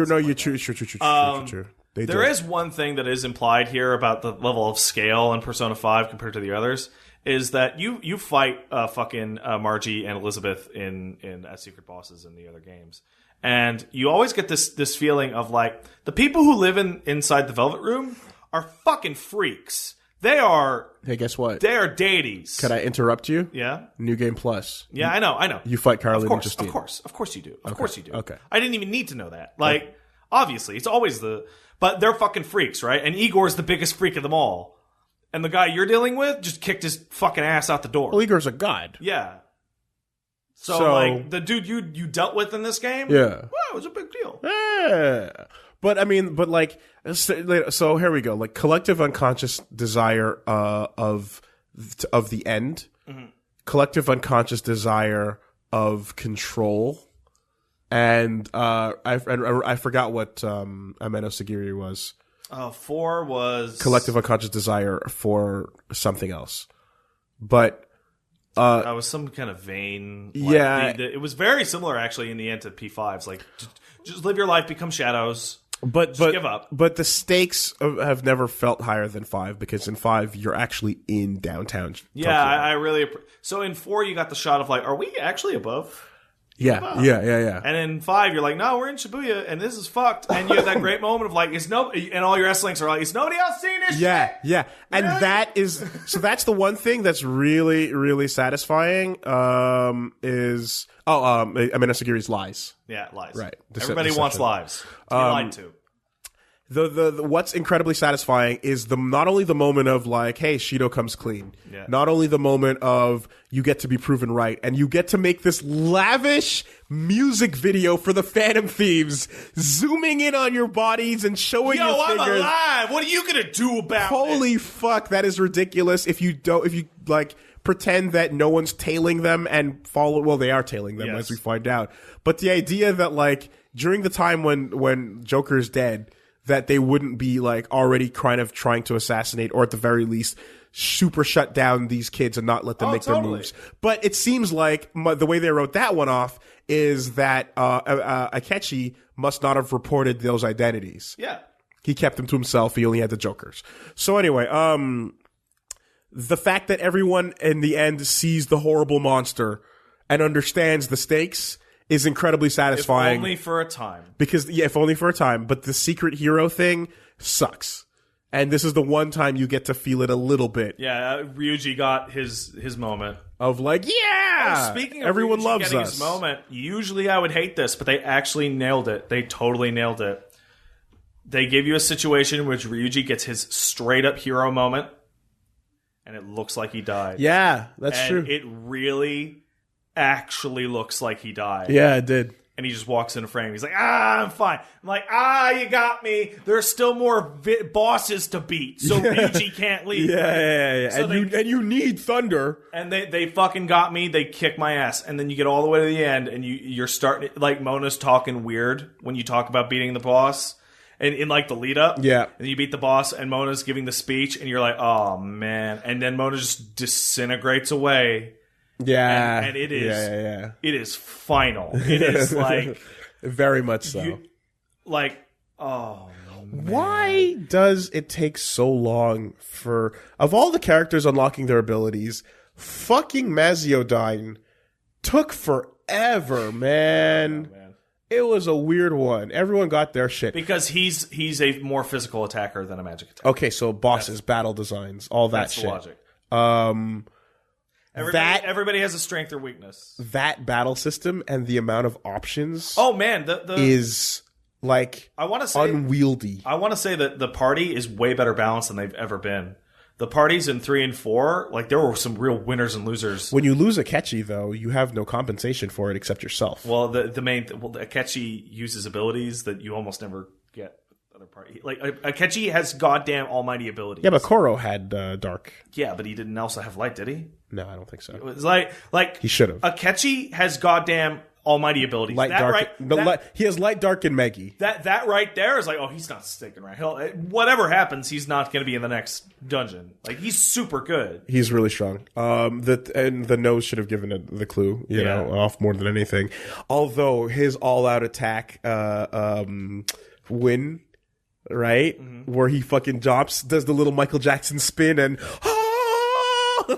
true. There is one thing that is implied here about the level of scale in Persona 5 compared to the others. Is that you fight fucking Margie and Elizabeth as secret bosses in the other games, and you always get this feeling of like the people who live inside the Velvet Room are fucking freaks. They are. Hey, guess what? They are deities. Could I interrupt you? Yeah. New Game Plus. Yeah, I know. You fight Caroline and Justine. Of course you do. Of course you do. Okay. I didn't even need to know that. Like, obviously, it's always but they're fucking freaks, right? And Igor's the biggest freak of them all. And the guy you're dealing with just kicked his fucking ass out the door. Well, Igor's a god. Yeah. So like, the dude you dealt with in this game? Yeah. Well, it was a big deal. Yeah. But, I mean, like, so here we go. Like, collective unconscious desire of the end. Mm-hmm. Collective unconscious desire of control. And I forgot what Ameno Sagiri was. 4 was collective unconscious desire for something else, but was some kind of vein. It was very similar actually in the end to P5's. Like Just live your life, become shadows. But give up. But the stakes have never felt higher than 5 because in 5 you're actually in downtown. Yeah, I really. So in 4 you got the shot of like, are we actually above? Yeah. And in 5 you're like, no, we're in Shibuya and this is fucked. And you have that great moment of like, and all your S-links are like, is nobody else seeing this? Yeah. And that is that's the one thing that's really, really satisfying. Asagiri's lies. Yeah, lies. Right. Everybody wants lives. To be lied to. The what's incredibly satisfying is not only the moment of like, hey, Shido comes clean. Yeah. Not only the moment of you get to be proven right, and you get to make this lavish music video for the Phantom Thieves, zooming in on your bodies and showing your fingers. I'm alive. What are you gonna do about it? Holy fuck, that is ridiculous. If you like pretend that no one's tailing them and follow, well, they are tailing them as we find out. But the idea that like during the time when Joker's dead, that they wouldn't be like already kind of trying to assassinate, or at the very least super shut down these kids and not let them make their moves. But it seems like the way they wrote that one off is that Akechi must not have reported those identities. Yeah. He kept them to himself. He only had the Jokers. So anyway, the fact that everyone in the end sees the horrible monster and understands the stakes is incredibly satisfying. If only for a time. If only for a time. But the secret hero thing sucks. And this is the one time you get to feel it a little bit. Yeah, Ryuji got his moment. Of like, yeah! Speaking of everyone Ryuji loves getting us. His moment, usually I would hate this, but they actually nailed it. They totally nailed it. They give you a situation in which Ryuji gets his straight-up hero moment, and it looks like he died. Yeah, that's true. It really actually looks like he died. Yeah, it did. And he just walks in a frame. He's like, I'm fine. I'm like, you got me. There's still more bosses to beat, so Ryuji can't leave. Yeah. So and you need Thunder. And they fucking got me. They kick my ass. And then you get all the way to the end, and you're starting, like, Mona's talking weird when you talk about beating the boss. And in like the lead up, and you beat the boss, and Mona's giving the speech, and you're like, oh man. And then Mona just disintegrates away. Yeah, and it is. It is final. It is like very much so. Oh, man. Why does it take so long for of all the characters unlocking their abilities? Fucking Maziodyne took forever, man. It was a weird one. Everyone got their shit because he's a more physical attacker than a magic attacker. Okay, so bosses, battle designs, all that shit. That's the logic. Everybody has a strength or weakness. That battle system and the amount of options. Oh man, is like unwieldy. I want to say that the party is way better balanced than they've ever been. The parties in 3 and 4, like there were some real winners and losers. When you lose Akechi, though, you have no compensation for it except yourself. Well, the Akechi uses abilities that you almost never get. Party. Like Akechi has goddamn almighty abilities. Yeah, but Koro had dark. Yeah, but he didn't also have light, did he? No, I don't think so. It was like he should have. Akechi has goddamn almighty abilities. Light, dark. He has light, dark, and Meggy. That right there is like, oh, he's not sticking around. Whatever happens, he's not going to be in the next dungeon. Like he's super good. He's really strong. And the nose should have given it the clue. You know, off more than anything. Although his all-out attack, win. Right? Mm-hmm. Where he fucking does the little Michael Jackson spin and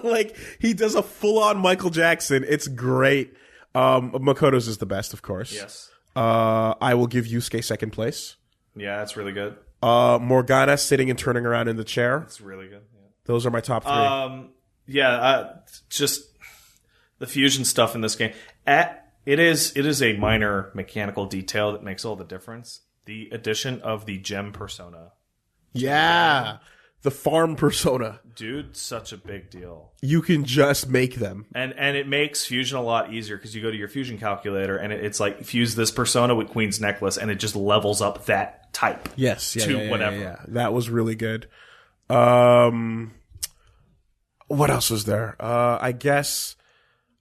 like he does a full-on Michael Jackson. It's great. Makoto's is the best, of course. Yes. I will give Yusuke second place. Yeah, that's really good. Morgana sitting and turning around in the chair. That's really good. Yeah. Those are my top 3. Just the fusion stuff in this game. It is a minor mechanical detail that makes all the difference. The addition of the gem persona. Yeah. The farm persona. Dude, such a big deal. You can just make them. And it makes fusion a lot easier because you go to your fusion calculator and it's like fuse this persona with Queen's Necklace and it just levels up that type. Yes. Whatever. Yeah. That was really good. What else was there? I guess...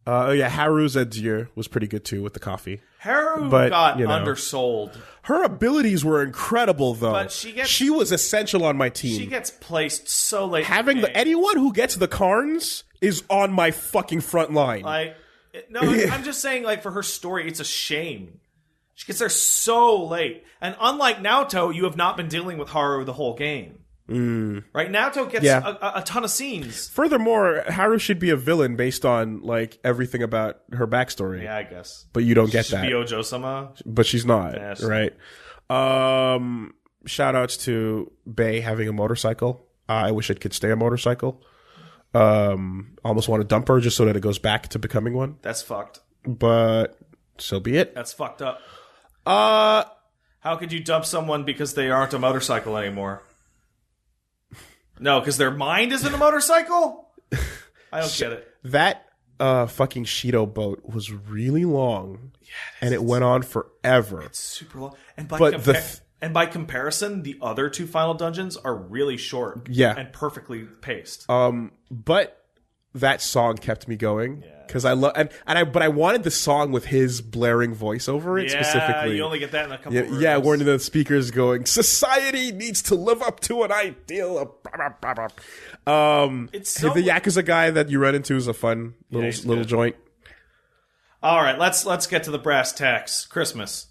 Haru's adieu was pretty good too with the coffee. Haru got undersold. Her abilities were incredible though. But she was essential on my team. She gets placed so late. Anyone who gets the Karns is on my fucking front line. I'm just saying, like for her story, it's a shame. She gets there so late. And unlike Naoto, you have not been dealing with Haru the whole game. Right? Naoto gets a ton of scenes. Furthermore, Haru should be a villain based on like everything about her backstory. Yeah, I guess. But you don't get that. She should be Ojo-sama. But she's not, Yeah, right? Shout outs to Bae having a motorcycle. I wish it could stay a motorcycle. Almost want to dump her just so that it goes back to becoming one. That's fucked. But so be it. That's fucked up. How could you dump someone because they aren't a motorcycle anymore? No, because their mind isn't a motorcycle? I don't get it. That fucking Shido boat was really long. Yeah, and it went on forever. It's super long. And by comparison, the other two final dungeons are really short. Yeah. And perfectly paced. But that song kept me going. Because I love but I wanted the song with his blaring voice over it specifically. You only get that in a couple of versions. Yeah, one of the speakers going, "Society needs to live up to an ideal of blah, blah, blah, blah." It's so the Yakuza guy that you run into is a fun little joint. All right, let's get to the brass tacks. Christmas.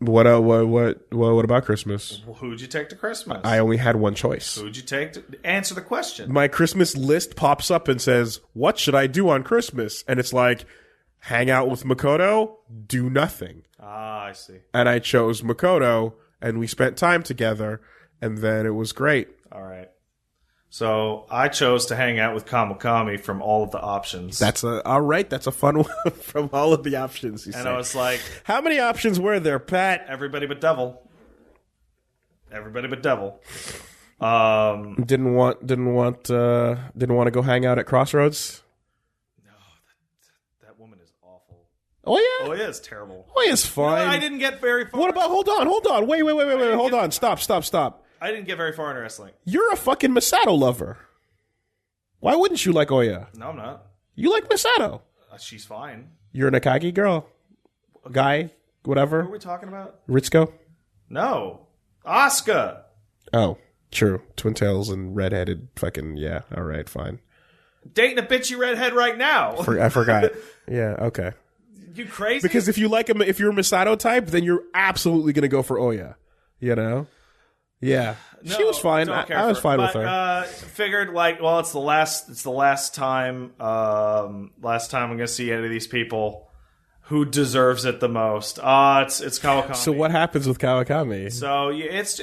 What about Christmas? Well, who'd you take to Christmas? I only had one choice. Who'd you take to answer the question? My Christmas list pops up and says, "What should I do on Christmas?" And it's like, hang out with Makoto, do nothing. Ah, I see. And I chose Makoto, and we spent time together, and then it was great. All right. So I chose to hang out with Kamukami from all of the options. All right. That's a fun one from all of the options. And I was like, how many options were there, Pat? Everybody but Devil. Everybody but Devil. Didn't want to go hang out at Crossroads. No, that woman is awful. Oh yeah. Oh yeah, it's terrible. Oh yeah, it's fine. No, I didn't get very far. What about? Hold on. Wait. Hold on. Stop. I didn't get very far in wrestling. You're a fucking Masato lover. Why wouldn't you like Oya? No, I'm not. You like Masato. She's fine. You're an Akagi girl. Guy, whatever. Who are we talking about? Ritsuko? No. Asuka. Oh, true. Twin Tails and redheaded fucking, yeah. All right, fine. Dating a bitchy redhead right now. I forgot. Yeah, okay. You crazy? Because if you like him, if you're a Masato type, then you're absolutely going to go for Oya. You know? Yeah, no, she was fine. I was fine with her. Figured it's the last time. Last time I'm gonna see any of these people. Who deserves it the most? It's Kawakami. So what happens with Kawakami? So it's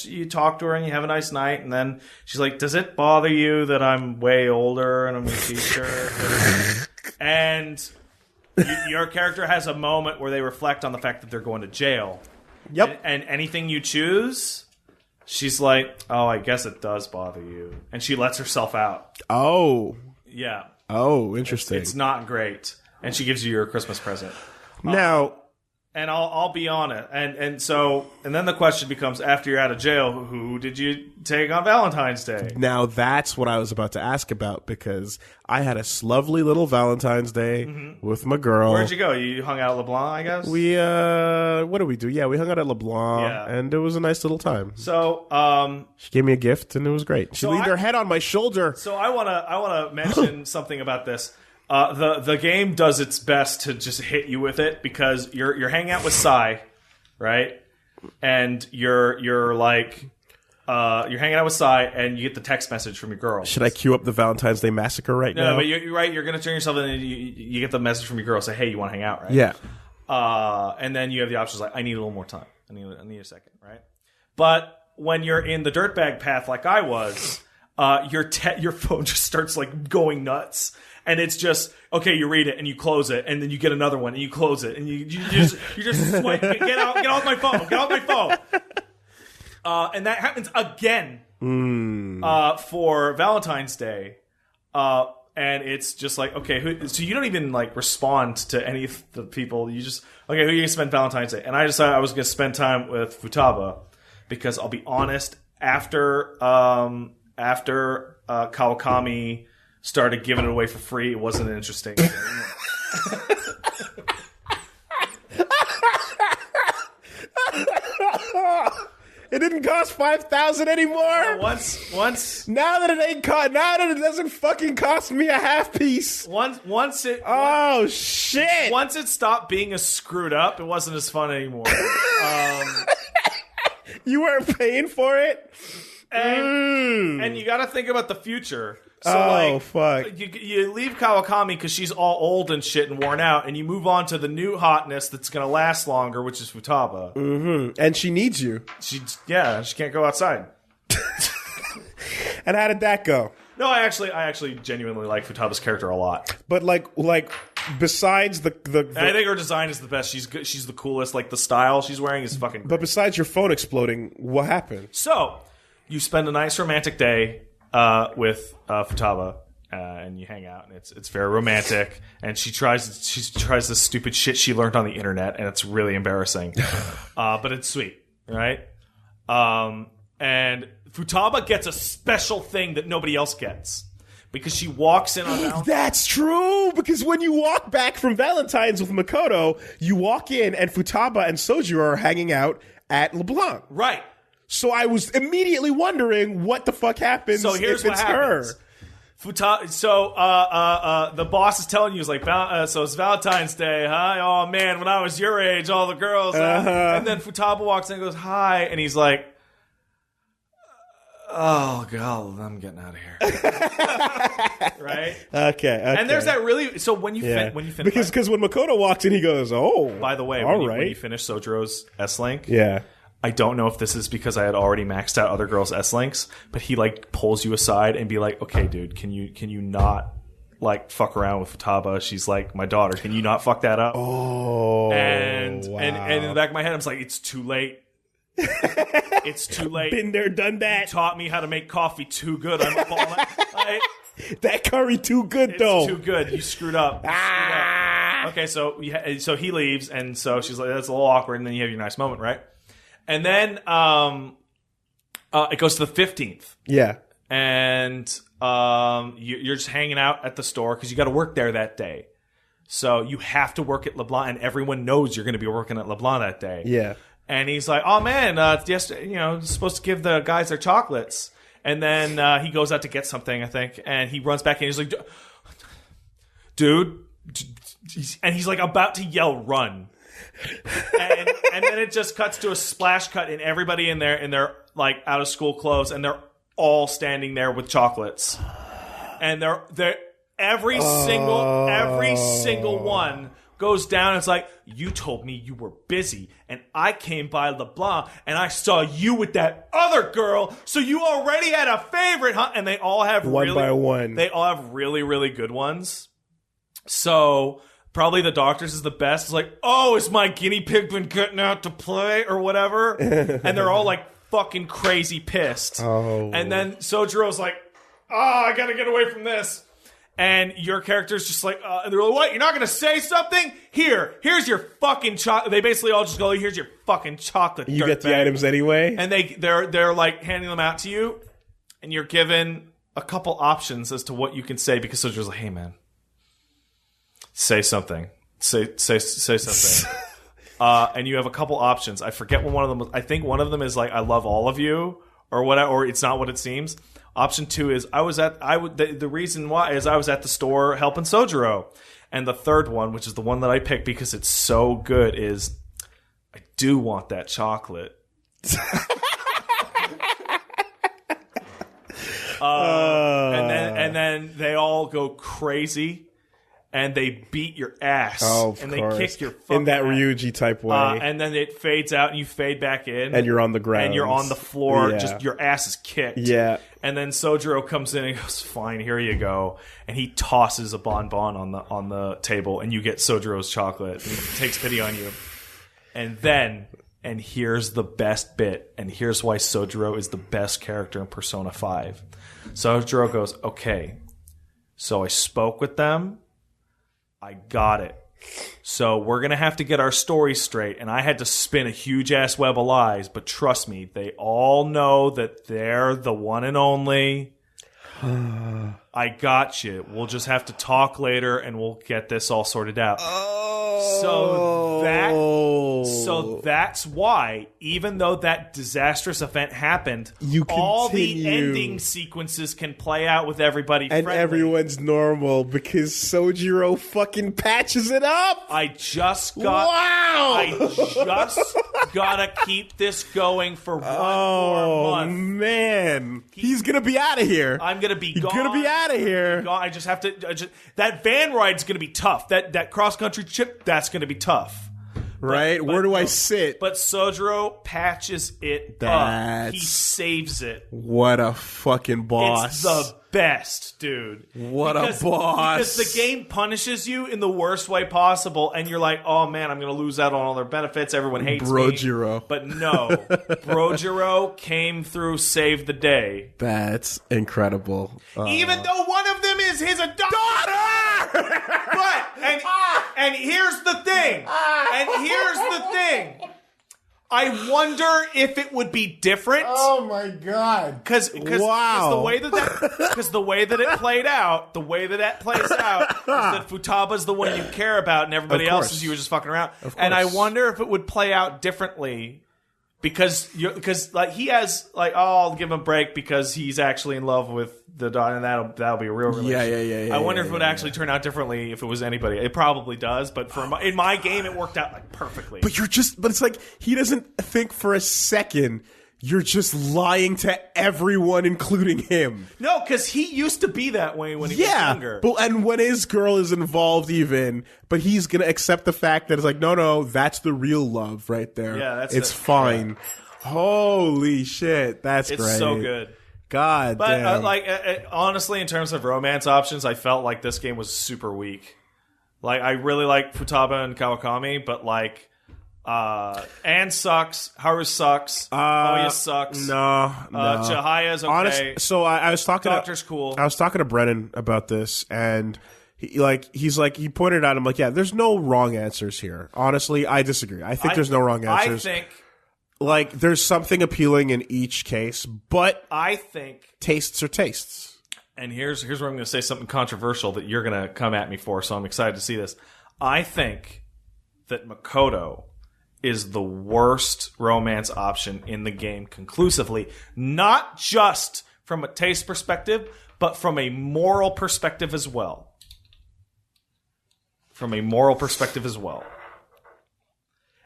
you talk to her and you have a nice night, and then she's like, "Does it bother you that I'm way older and I'm a teacher?" And your character has a moment where they reflect on the fact that they're going to jail. Yep. And anything you choose, she's like, "Oh, I guess it does bother you," and she lets herself out. Oh. Yeah. Oh, interesting. It's not great, and she gives you your Christmas present. Now, and I'll be on it, and then the question becomes: after you're out of jail, who did you take on Valentine's Day? Now that's what I was about to ask about, because I had a lovely little Valentine's Day with my girl. Where'd you go? You hung out at LeBlanc, I guess? We, what did we do? Yeah, we hung out at LeBlanc, and it was a nice little time. So, she gave me a gift, and it was great. She leaned her head on my shoulder. So I wanna mention something about this. The game does its best to just hit you with it, because you're hanging out with Sai, right? And you're hanging out with Sai, and you get the text message from your girl. Should I cue up the Valentine's Day massacre now? No, but you're right. You're going to turn yourself in, and you get the message from your girl. Say, hey, you want to hang out, right? Yeah. And then you have the options like, I need a little more time. I need a second, right? But when you're in the dirtbag path like I was, your phone just starts like going nuts. And it's just, okay, you read it and you close it, and then you get another one and you close it, and you just swipe, get off my phone. And that happens again for Valentine's Day. And it's just like, okay, so you don't even like respond to any of the people. You just, okay, who are you going to spend Valentine's Day? And I decided I was going to spend time with Futaba, because I'll be honest, after Kawakami started giving it away for free, it wasn't interesting. It didn't cost 5,000 anymore. Once now that it ain't now that it doesn't fucking cost me a half piece. Once it shit. Once it stopped being as screwed up, it wasn't as fun anymore. You weren't paying for it? And you got to think about the future. So fuck. You leave Kawakami because she's all old and shit and worn out, and you move on to the new hotness that's going to last longer, which is Futaba. Mm-hmm. And she needs you. She can't go outside. And how did that go? No, I actually genuinely like Futaba's character a lot. But like besides the I think her design is the best. She's good. She's the coolest. Like the style she's wearing is fucking great. But besides your phone exploding, what happened? So you spend a nice romantic day with Futaba, and you hang out, and it's very romantic. And she tries this stupid shit she learned on the internet, and it's really embarrassing, but it's sweet, right? And Futaba gets a special thing that nobody else gets because she walks in on Valentine. That's true, because when you walk back from Valentine's with Makoto, you walk in, and Futaba and Sojiro are hanging out at LeBlanc. Right. So I was immediately wondering what the fuck happens. So here's what happens. Her. The boss is telling you, it's like, so it's Valentine's Day, huh? Oh man, when I was your age, all the girls. And then Futaba walks in and goes, hi, and he's like, oh god, I'm getting out of here. Right? Okay. And there's that really. So when you finish, because when Makoto walks in, he goes, oh. By the way, when you finish Sojiro's S-Link, I don't know if this is because I had already maxed out other girls' S-Links, but he like pulls you aside and be like, okay, dude, can you not like fuck around with Futaba? She's like my daughter. Can you not fuck that up? Oh, and wow. and in the back of my head, I'm just like, it's too late. It's too late. Been there, done that. You taught me how to make coffee too good. I'm up all night. That curry too good, though. It's too good. You screwed up. Okay, so he leaves, and so she's like, that's a little awkward, and then you have your nice moment, right? And then it goes to the 15th. Yeah. And you're just hanging out at the store because you got to work there that day. So you have to work at LeBlanc, and everyone knows you're going to be working at LeBlanc that day. Yeah. And he's like, oh, man, supposed to give the guys their chocolates. And then he goes out to get something, I think, and he runs back in. He's like, dude. And he's like about to yell, run. and then it just cuts to a splash cut, and everybody in their like out of school clothes, and they're all standing there with chocolates, and they're every single one goes down. It's like, you told me you were busy, and I came by LeBlanc, and I saw you with that other girl, so you already had a favorite, huh? And they all have one by one. They all have really, really good ones. So probably the doctor's is the best. It's like, oh, is my guinea pig been getting out to play or whatever? And they're all like fucking crazy pissed. Oh. And then Sojiro's like, I gotta get away from this. And your character's just like, and they're like, what? You're not gonna say something? Here's your fucking chocolate. They basically all just go, here's your fucking chocolate. You get the items anyway. And they're like handing them out to you, and you're given a couple options as to what you can say, because Sojiro's like, hey man, say something. Say something. And you have a couple options. I forget what one of them was. I think one of them is like, I love all of you, or whatever, or it's not what it seems. Option 2 is the reason why is I was at the store helping Sojiro. And the third one, which is the one that I picked because it's so good, is I do want that chocolate. And then they all go crazy. And they beat your ass. Oh, of and course. They kick your fucking in that ass. Ryuji type way. And then it fades out, and you fade back in. And you're on the ground. And you're on the floor. Yeah. Just your ass is kicked. Yeah. And then Sojiro comes in and goes, fine, here you go. And he tosses a bonbon on the table, and you get Sojiro's chocolate. And he takes pity on you. And then, and here's the best bit, and here's why Sojiro is the best character in Persona 5. Sojiro goes, okay, so I spoke with them. I got it. So we're going to have to get our story straight. And I had to spin a huge-ass web of lies. But trust me, they all know that they're the one and only. I got you. We'll just have to talk later, and we'll get this all sorted out. Oh. So that's why, even though that disastrous event happened, all the ending sequences can play out with everybody and friendly. Everyone's normal because Sojiro fucking patches it up. I just gotta keep this going for one more month. Man, he's gonna be out of here. I'm gonna be gone. He's gonna be out of here. I just have to. That van ride's gonna be tough. That cross country trip, that's gonna be tough. Right? Where do I sit? But Sojiro patches it up. He saves it. What a fucking boss. It's the best, dude. What a boss. Because the game punishes you in the worst way possible, and you're like, oh man, I'm going to lose out on all their benefits. Everyone hates me. Brojiro. But no. Brojiro came through, saved the day. That's incredible. Even though one of them is his daughter! But, and here's the thing. I wonder if it would be different. Oh my god! Because the way that it played out, the way that plays out is that Futaba's the one you care about, and everybody else is you were just fucking around. And I wonder if it would play out differently. Because like he has like, oh, I'll give him a break because he's actually in love with the daughter, and that'll be a real relationship. Yeah. I wonder if it would actually turn out differently if it was anybody. It probably does, but in my game, it worked out like perfectly. But it's like he doesn't think for a second. You're just lying to everyone, including him. No, because he used to be that way when he was younger. But and when his girl is involved, but he's gonna accept the fact that it's like, no, that's the real love right there. Yeah, it's fine. Yeah. Holy shit, it's great. It's so good. God damn. But honestly, in terms of romance options, I felt like this game was super weak. Like I really like Futaba and Kawakami, but like. Anne sucks. Haru sucks. Oya sucks. No. Chihaya's okay. So I was talking. Doctor's cool. I was talking to Brennan about this, and he pointed out. I'm like, yeah, there's no wrong answers here. Honestly, I disagree. I think there's no wrong answers. I think like there's something appealing in each case, but I think tastes are tastes. And here's where I'm going to say something controversial that you're going to come at me for. So I'm excited to see this. I think that Makoto is the worst romance option in the game conclusively, not just from a taste perspective, but from a moral perspective as well.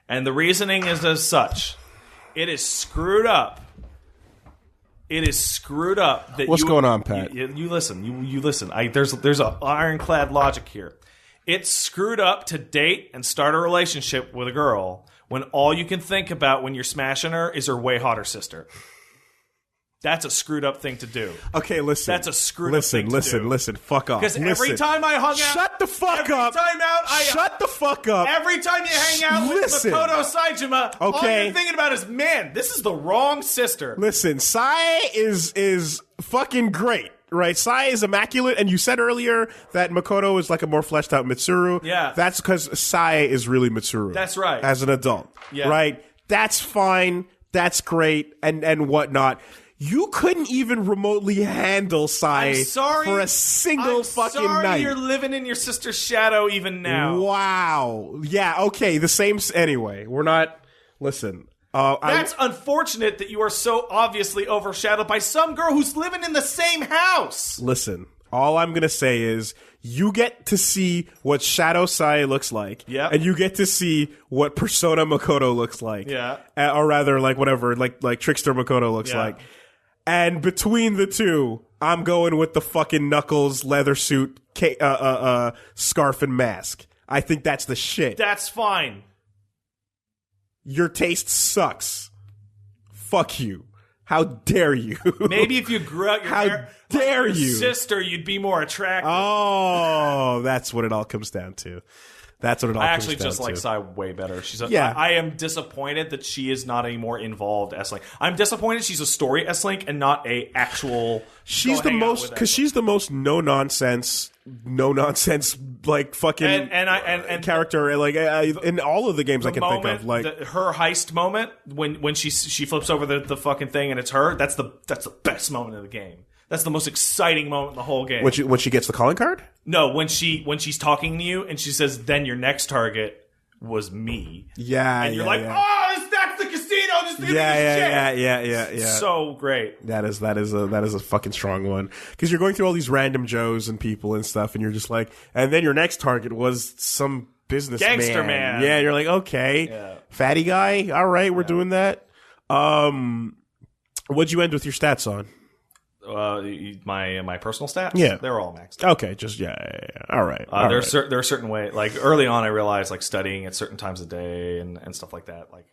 And the reasoning is as such. It is screwed up. That What's going on, Pat? You listen. You listen. There's an ironclad logic here. It's screwed up to date and start a relationship with a girl when all you can think about when you're smashing her is her way hotter sister. That's a screwed up thing to do. Okay, listen. That's a screwed up thing to do. Listen. Fuck off. Because every time I hung out... Shut the fuck up. Shut the fuck up. Every time you hang out with Makoto Saejima, all you're thinking about is, man, this is the wrong sister. Listen, Sae is fucking great. Right, Sae is immaculate, and you said earlier that Makoto is like a more fleshed out Mitsuru. Yeah. That's because Sae is really Mitsuru. That's right. As an adult. Yeah. Right? That's fine. That's great, and whatnot. You couldn't even remotely handle Sae for a single fucking night. I'm sorry you're living in your sister's shadow even now. Wow. Yeah, okay, the same... Anyway, we're not... Listen... That's unfortunate that you are so obviously overshadowed by some girl who's living in the same house. Listen, all I'm going to say is you get to see what Shadow Sae looks like. Yeah. And you get to see what Persona Makoto looks like. Yeah. Or rather, like whatever, like Trickster Makoto looks like. And between the two, I'm going with the fucking Knuckles leather suit, scarf and mask. I think that's the shit. That's fine. Your taste sucks. Fuck you. How dare you? Maybe if you grew out your hair dare like you? Your sister, you'd be more attractive. Oh, that's what it all comes down to. I actually just like Sai way better. I am disappointed that she is not a more involved S-Link. I'm disappointed she's a story S-Link and not a actual. She's the most because she's the most no nonsense like fucking and character like in all of the games I can think of. Like her heist moment when she flips over the fucking thing and it's her. That's the best moment of the game. That's the most exciting moment in the whole game. When she gets the calling card? No, when she's talking to you and she says, "Then your next target," was me. Yeah, and you're yeah. oh, that's the casino. Just give me this shit. Yeah. So great. That is a fucking strong one, because you're going through all these random Joes and people and stuff, and you're just like, and then your next target was some businessman, gangster man. Yeah, you're like, okay, fatty guy. All right, we're doing that. What'd you end with your stats on? My personal stats. Yeah, they're all maxed out. Okay, just all right. There are certain ways. Like early on, I realized like studying at certain times of day and stuff like that. Like,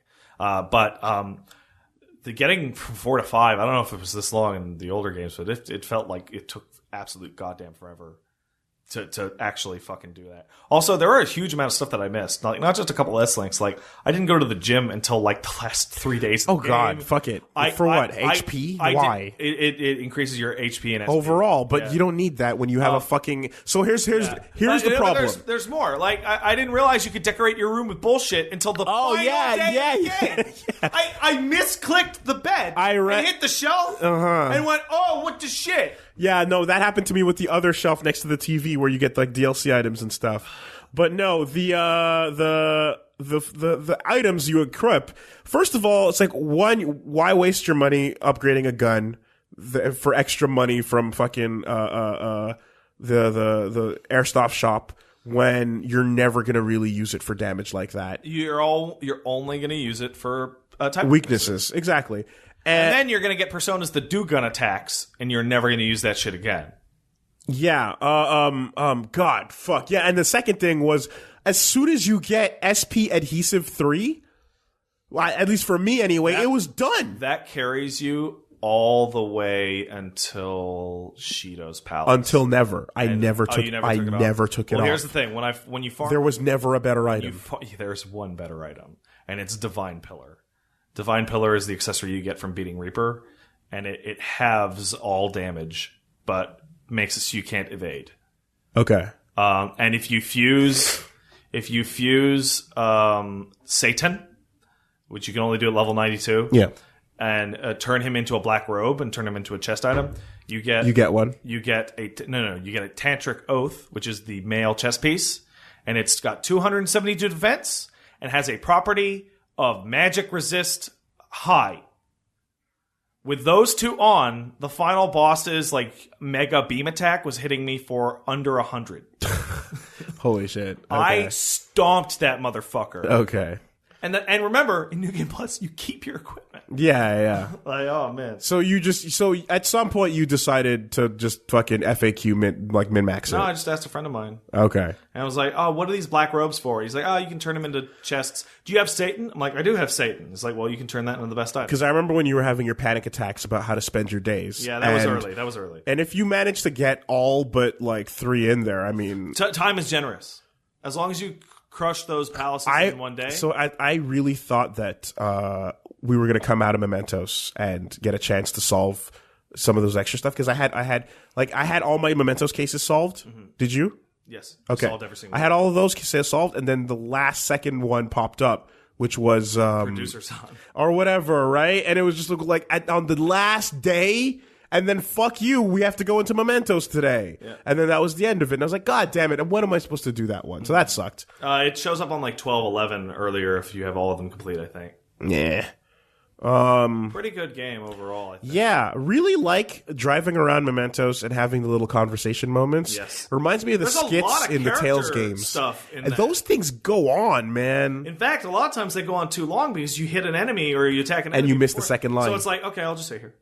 the getting from 4 to 5. I don't know if it was this long in the older games, but it felt like it took absolute goddamn forever to actually fucking do that. Also, there were a huge amount of stuff that I missed. Not just a couple S-links. Like, I didn't go to the gym until like the last 3 days of the game. God, fuck it. For what? HP? Why? It increases your HP and SP. Overall, but you don't need that when you have a fucking... So here's the problem. There's more. Like, I didn't realize you could decorate your room with bullshit until the final day of the game. I misclicked the bed. I hit the shelf and went, oh, what the shit? Yeah, no, that happened to me with the other shelf next to the TV where you get like DLC items and stuff. But no, the items you equip. First of all, it's like, one, why waste your money upgrading a gun for extra money from fucking the airsoft shop when you're never gonna really use it for damage like that? You're only gonna use it for type weaknesses. Exactly. And then you're going to get personas that do gun attacks, and you're never going to use that shit again. Yeah. God, fuck. Yeah, and the second thing was, as soon as you get SP Adhesive 3, well, at least for me anyway, it was done. That carries you all the way until Shido's Palace. Until never. I never took it off. Well, here's the thing. When you farm... There was never a better item. There's one better item, and it's Divine Pillar. Divine Pillar is the accessory you get from beating Reaper, and it halves all damage, but makes it so you can't evade. Okay. And if you fuse Satan, which you can only do at level 92, and turn him into a black robe and turn him into a chest item, you get one. You get a Tantric Oath, which is the male chest piece, and it's got 272 defense and has a property of magic resist high. With those two on, the final boss's like mega beam attack was hitting me for under 100. Holy shit. Okay. I stomped that motherfucker. Okay. And remember, in New Game Plus, you keep your equipment. Yeah. Like, oh man. So at some point you decided to just fucking FAQ min-max it. No, I just asked a friend of mine. Okay. And I was like, oh, what are these black robes for? He's like, oh, you can turn them into chests. Do you have Satan? I'm like, I do have Satan. He's like, well, you can turn that into the best item. Because I remember when you were having your panic attacks about how to spend your days. Yeah, that was early. And if you managed to get all but like 3 in there, I mean... time is generous. As long as you crush those palaces in one day. So I really thought that we were going to come out of Mementos and get a chance to solve some of those extra stuff, because I had all my Mementos cases solved. Mm-hmm. Did you? Yes. Okay. Solved every single I had all of those cases solved, and then the last second one popped up, which was Producer Son or whatever, right? And it was just like on the last day. And then, fuck you, we have to go into Mementos today. Yeah. And then that was the end of it. And I was like, God damn it, when am I supposed to do that one? So that sucked. It shows up on like 12-11 earlier if you have all of them complete, I think. Yeah. Pretty good game overall, I think. Yeah, really like driving around Mementos and having the little conversation moments. Yes. Reminds me of the skits in the Tales games. Stuff in and those things go on, man. In fact, a lot of times they go on too long because you hit an enemy or you attack an enemy. And you miss the second line. So it's like, okay, I'll just stay here.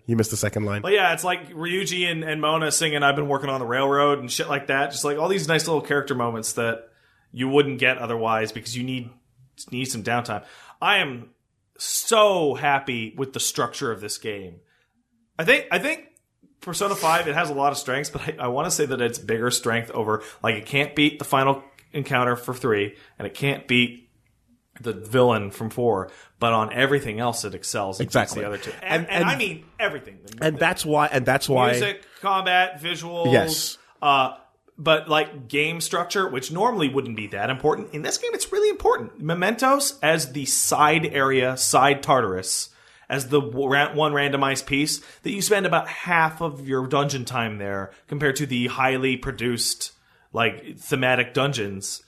You missed the second line. But yeah, it's like Ryuji and Mona singing I've been working on the railroad and shit like that. Just like all these nice little character moments that you wouldn't get otherwise because you need some downtime. I am so happy with the structure of this game. I think Persona 5, it has a lot of strengths, but I want to say that it's bigger strength over, like, it can't beat the final encounter for 3, and it can't beat the villain from 4, but on everything else it excels against the other two. And I mean everything. And that's why music, combat, visuals. Yes. But like game structure, which normally wouldn't be that important, in this game it's really important. Mementos as the side area, side Tartarus, as the one randomized piece, that you spend about half of your dungeon time there compared to the highly produced, like, thematic dungeons.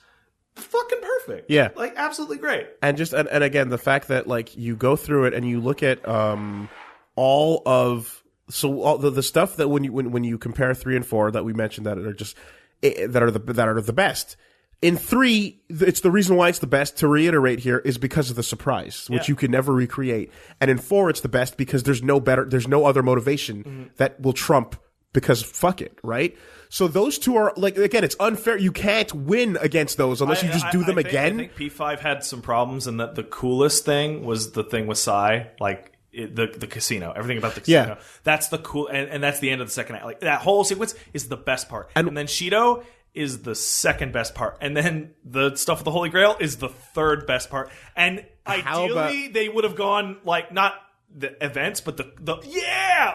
fucking perfect. Yeah. Like, absolutely great. And just and again, the fact that like you go through it and you look at all of all the stuff that when you compare 3 and 4 that we mentioned that are just that are the best. In 3, it's the reason why it's the best, to reiterate here, is because of the surprise, which you can never recreate. And in 4, it's the best because there's no other motivation that will trump, because fuck it, right? So those two are, like, again, it's unfair. You can't win against those unless you just do them again. I think P5 had some problems, and that the coolest thing was the thing with Psy, like the casino, everything about the casino. Yeah. That's the cool, and that's the end of the second act. Like, that whole sequence is the best part. And then Shido is the second best part, and then the stuff with the Holy Grail is the third best part. And ideally, they would have gone, like, not the events, but the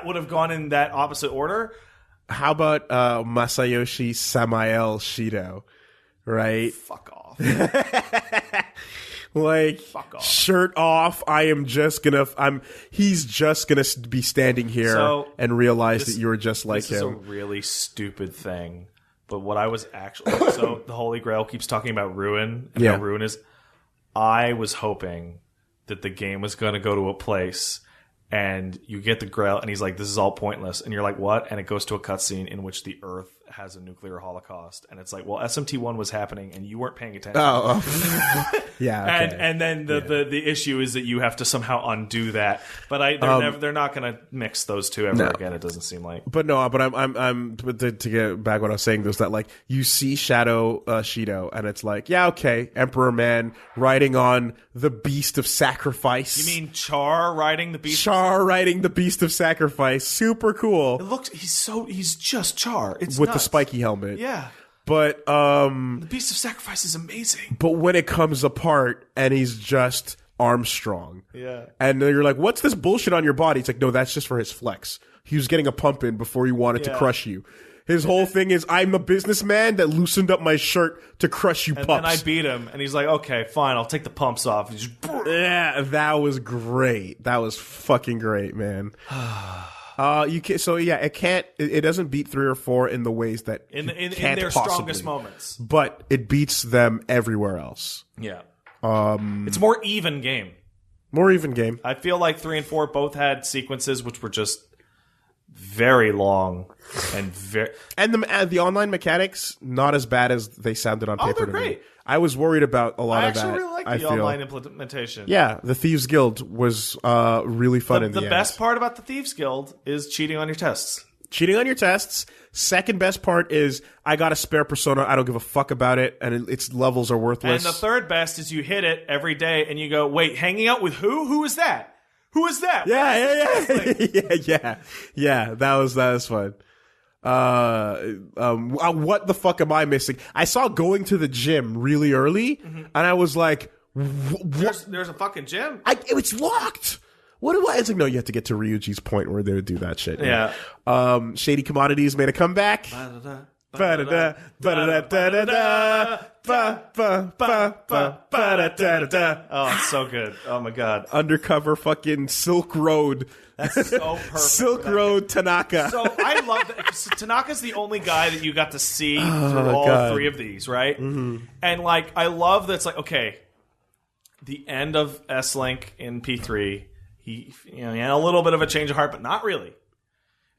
would have gone in that opposite order. How about Masayoshi Samael Shido, right? Fuck off. Like, fuck off. Shirt off. He's just gonna be standing here and realize that you were just like him. This is a really stupid thing. But what I was actually... So the Holy Grail keeps talking about Ruin, and how Ruin is... I was hoping that the game was going to go to a place, and you get the Grail, and he's like, this is all pointless. And you're like, what? And it goes to a cutscene in which the Earth has a nuclear holocaust. And it's like, well, SMT1 was happening, and you weren't paying attention. Yeah. Okay. And then the issue is that you have to somehow undo that. But they're not going to mix those two ever again, it doesn't seem like. But no, but I'm to get back what I was saying, there's that, like, you see Shadow Shido, and it's like, yeah, okay, Emperor Man riding on the Beast of Sacrifice. You mean Char riding the Beast? Char riding the Beast of Sacrifice. Super cool. It looks, he's just Char. It's with nuts. The spiky helmet. Yeah. But the Beast of Sacrifice is amazing. But when it comes apart and he's just Armstrong. Yeah. And you're like, what's this bullshit on your body? It's like, no, that's just for his flex. He was getting a pump in before he wanted to crush you. His whole thing is, I'm a businessman that loosened up my shirt to crush you pups. And then I beat him, and he's like, okay, fine, I'll take the pumps off. He's just, yeah, that was great. That was fucking great, man. You can, so yeah, it doesn't beat 3 or 4 in the ways that in their strongest moments, but it beats them everywhere else. Yeah. It's a more even game. More even game. I feel like 3 and 4 both had sequences which were just very long and the online mechanics not as bad as they sounded on paper. They're to great. Me. I was worried about a lot of that. I actually really like the online implementation. Yeah, the Thieves Guild was really fun in the end. The best part about the Thieves Guild is cheating on your tests. Cheating on your tests. Second best part is I got a spare persona. I don't give a fuck about it, and its levels are worthless. And the third best is you hit it every day, and you go, wait, hanging out with who? Who is that? Who is that? Yeah. That was fun. What the fuck am I missing? I saw going to the gym really early, and I was like, there's a fucking gym? It's locked. What do I? It's like, no, you have to get to Ryuji's point where they would do that shit. Yeah. Shady Commodities made a comeback. Oh, it's so good. Oh my god. Undercover fucking Silk Road. That's so perfect. Silk Road Tanaka. So I love that. So Tanaka's the only guy that you got to see through all 3 of these, right? Mm-hmm. And like, I love that it's like, okay, the end of S-Link in P3, he had a little bit of a change of heart, but not really.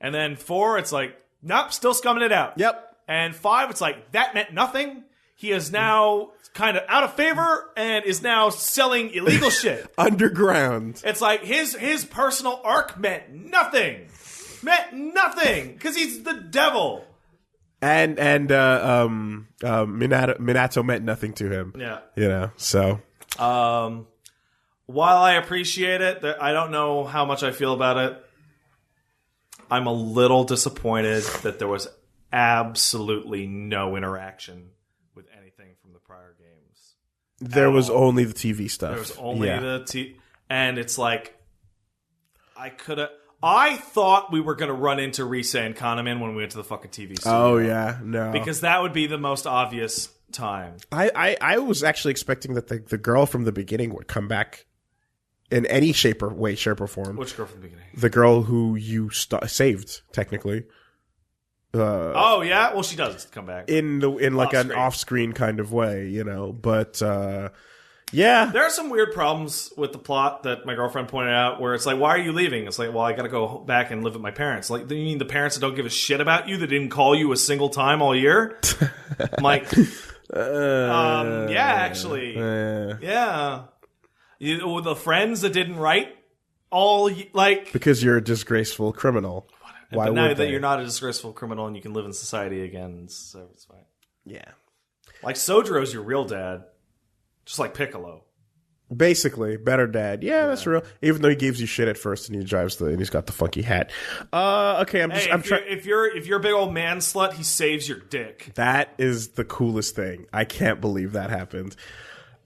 And then 4, it's like, nope, still scumming it out. Yep. And 5, it's like, that meant nothing. He is now kind of out of favor and is now selling illegal shit. Underground. It's like his personal arc meant nothing. Because he's the devil. And Minato meant nothing to him. Yeah. So. While I appreciate it, I don't know how much I feel about it. I'm a little disappointed that there was absolutely no interaction with anything from the prior games. There was only the TV stuff. There was only the and it's like, I thought we were going to run into Risa and Kahneman when we went to the fucking TV studio. Oh, yeah. No. Because that would be the most obvious time. I was actually expecting that the girl from the beginning would come back in any shape or form. Which girl from the beginning? The girl who you saved, technically. Oh yeah, well she does come back in like an off-screen kind of way, you know. But yeah, there are some weird problems with the plot that my girlfriend pointed out. Where it's like, why are you leaving? It's like, well, I got to go back and live with my parents. Like, you mean the parents that don't give a shit about you, that didn't call you a single time all year? I'm like, yeah, actually, yeah. The friends that didn't write all like because you're a disgraceful criminal. Why but now would that you're not a disgraceful criminal and you can live in society again, so it's fine. Yeah. Like Sojiro's your real dad, just like Piccolo. Basically, better dad. Yeah, that's real. Even though he gives you shit at first and and he's got the funky hat. Okay, I'm trying. If you're a big old man slut, he saves your dick. That is the coolest thing. I can't believe that happened.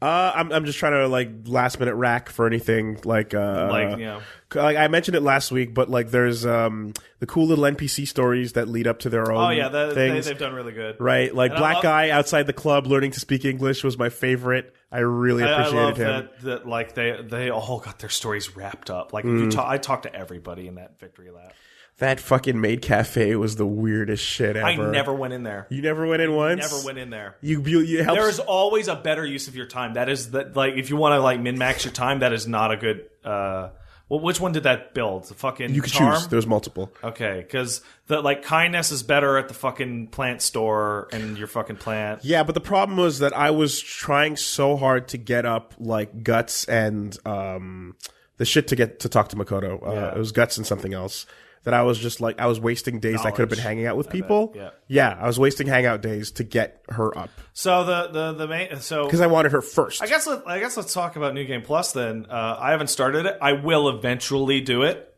I'm just trying to like last minute rack for anything like like I mentioned it last week, but like there's the cool little NPC stories that lead up to their own. Oh yeah, things. they've done really good, right? Like black guy outside the club learning to speak English was my favorite. I really appreciated him. That like they all got their stories wrapped up. Like I talked to everybody in that victory lap. That fucking maid cafe was the weirdest shit ever. I never went in there. You never went in once? Never went in there. There is always a better use of your time. That is that like if you want to like min-max your time, that is not a good well, which one did that build? The fucking You could charm? choose. There's multiple. Okay, because the like kindness is better at the fucking plant store and your fucking plant. Yeah, but the problem was that I was trying so hard to get up like guts and the shit to get to talk to Makoto. It was guts and something else. That I was just like, I was wasting days I could have been hanging out with people. Yeah, I was wasting hangout days to get her up. So the main because I wanted her first. I guess let's talk about New Game Plus then. I haven't started it. I will eventually do it.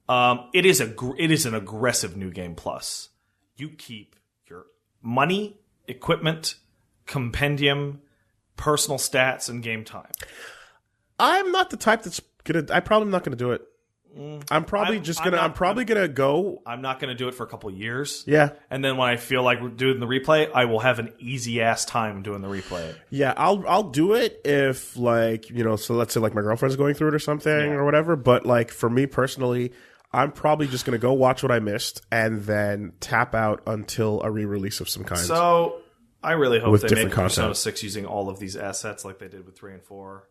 It is an aggressive New Game Plus. You keep your money, equipment, compendium, personal stats, and game time. I'm not the type that's I'm probably not gonna do it. I'm probably gonna go. I'm not gonna do it for a couple of years. Yeah, and then when I feel like doing the replay, I will have an easy ass time doing the replay. Yeah, I'll do it if like so let's say like my girlfriend's going through it or something or whatever. But like for me personally, I'm probably just gonna go watch what I missed and then tap out until a re-release of some kind. So I really hope they make content. Persona 6 using all of these assets like they did with 3 and 4.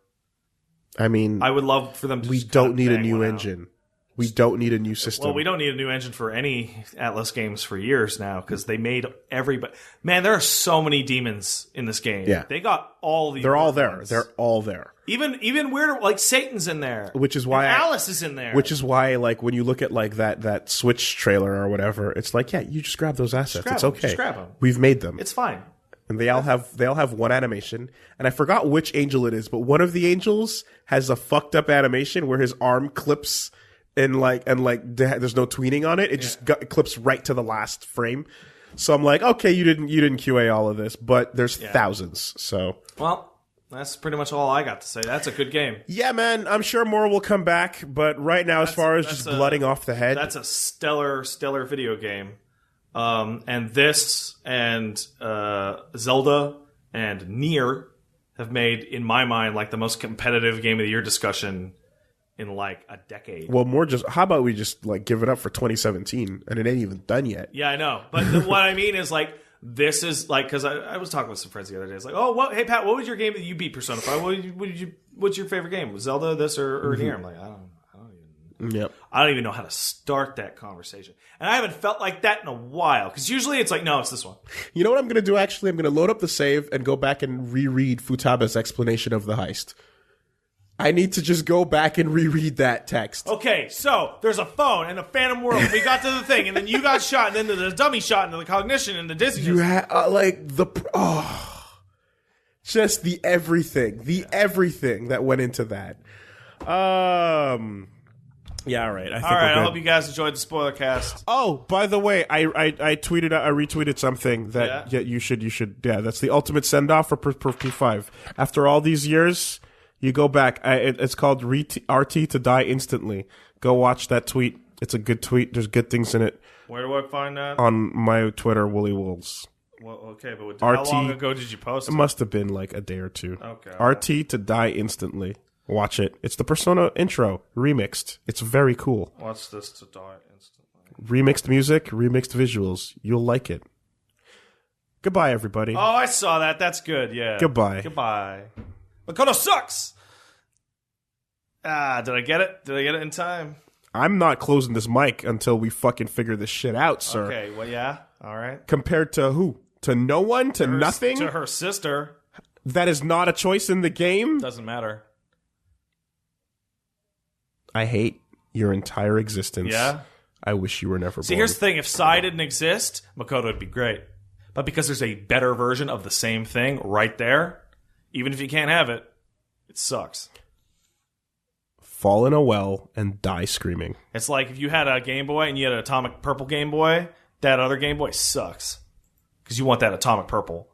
I mean, I would love for them to. We don't need a new engine. We don't need a new system. Well, we don't need a new engine for any Atlas games for years now because they made everybody. Man, there are so many demons in this game. Yeah, they got all these. They're all there. Ones. They're all there. Even weirder, like Satan's in there. Which is why Alice is in there. Which is why, like, when you look at like that Switch trailer or whatever, it's like, yeah, you just grab those assets. It's okay. Just grab them. We've made them. It's fine. And they all have one animation, and I forgot which angel it is, but one of the angels has a fucked up animation where his arm clips and there's no tweening on it. It just clips right to the last frame. So I'm like, okay, you didn't QA all of this, but there's thousands. So well, that's pretty much all I got to say. That's a good game. Yeah, man. I'm sure more will come back, but right now, as far as just blooding off the head, that's a stellar video game. And this and Zelda and Nier have made, in my mind, like the most competitive game of the year discussion in like a decade. Well, how about we just like give it up for 2017 and it ain't even done yet. Yeah, I know. But what I mean is like, this is like, because I was talking with some friends the other day. It's like, hey Pat, what was your game that you beat Persona 5? What's your favorite game? Was Zelda, this, or Nier? I'm like, I don't even know how to start that conversation. And I haven't felt like that in a while. Because usually it's like, no, it's this one. You know what I'm going to do, actually? I'm going to load up the save and go back and reread Futaba's explanation of the heist. I need to just go back and reread that text. Okay, so there's a phone and a phantom world. We got to the thing, and then you got shot, and then the dummy shot, and the cognition, and the dizziness. You had, just the everything that went into that. Yeah, all right. I hope you guys enjoyed the Spoilercast. Oh, by the way, I retweeted something that you should. Yeah, that's the ultimate send off for P5. After all these years, you go back. It's called RT to die instantly. Go watch that tweet. It's a good tweet. There's good things in it. Where do I find that? On my Twitter, Woolly Wolves. Well, okay, but how long ago did you post it? It must have been like a day or two. Okay. RT to die instantly. Watch it. It's the Persona intro remixed. It's very cool. Watch this to die instantly. Remixed music, remixed visuals. You'll like it. Goodbye, everybody. Oh, I saw that. That's good. Yeah. Goodbye. Goodbye. Makoto sucks. Did I get it? Did I get it in time? I'm not closing this mic until we fucking figure this shit out, sir. Okay, well, yeah. All right. Compared to who? To no one? To nothing? To her sister. That is not a choice in the game? Doesn't matter. I hate your entire existence. Yeah? I wish you were never born. See, here's the thing. If Psy didn't exist, Makoto would be great. But because there's a better version of the same thing right there, even if you can't have it, it sucks. Fall in a well and die screaming. It's like if you had a Game Boy and you had an atomic purple Game Boy, that other Game Boy sucks. Because you want that atomic purple.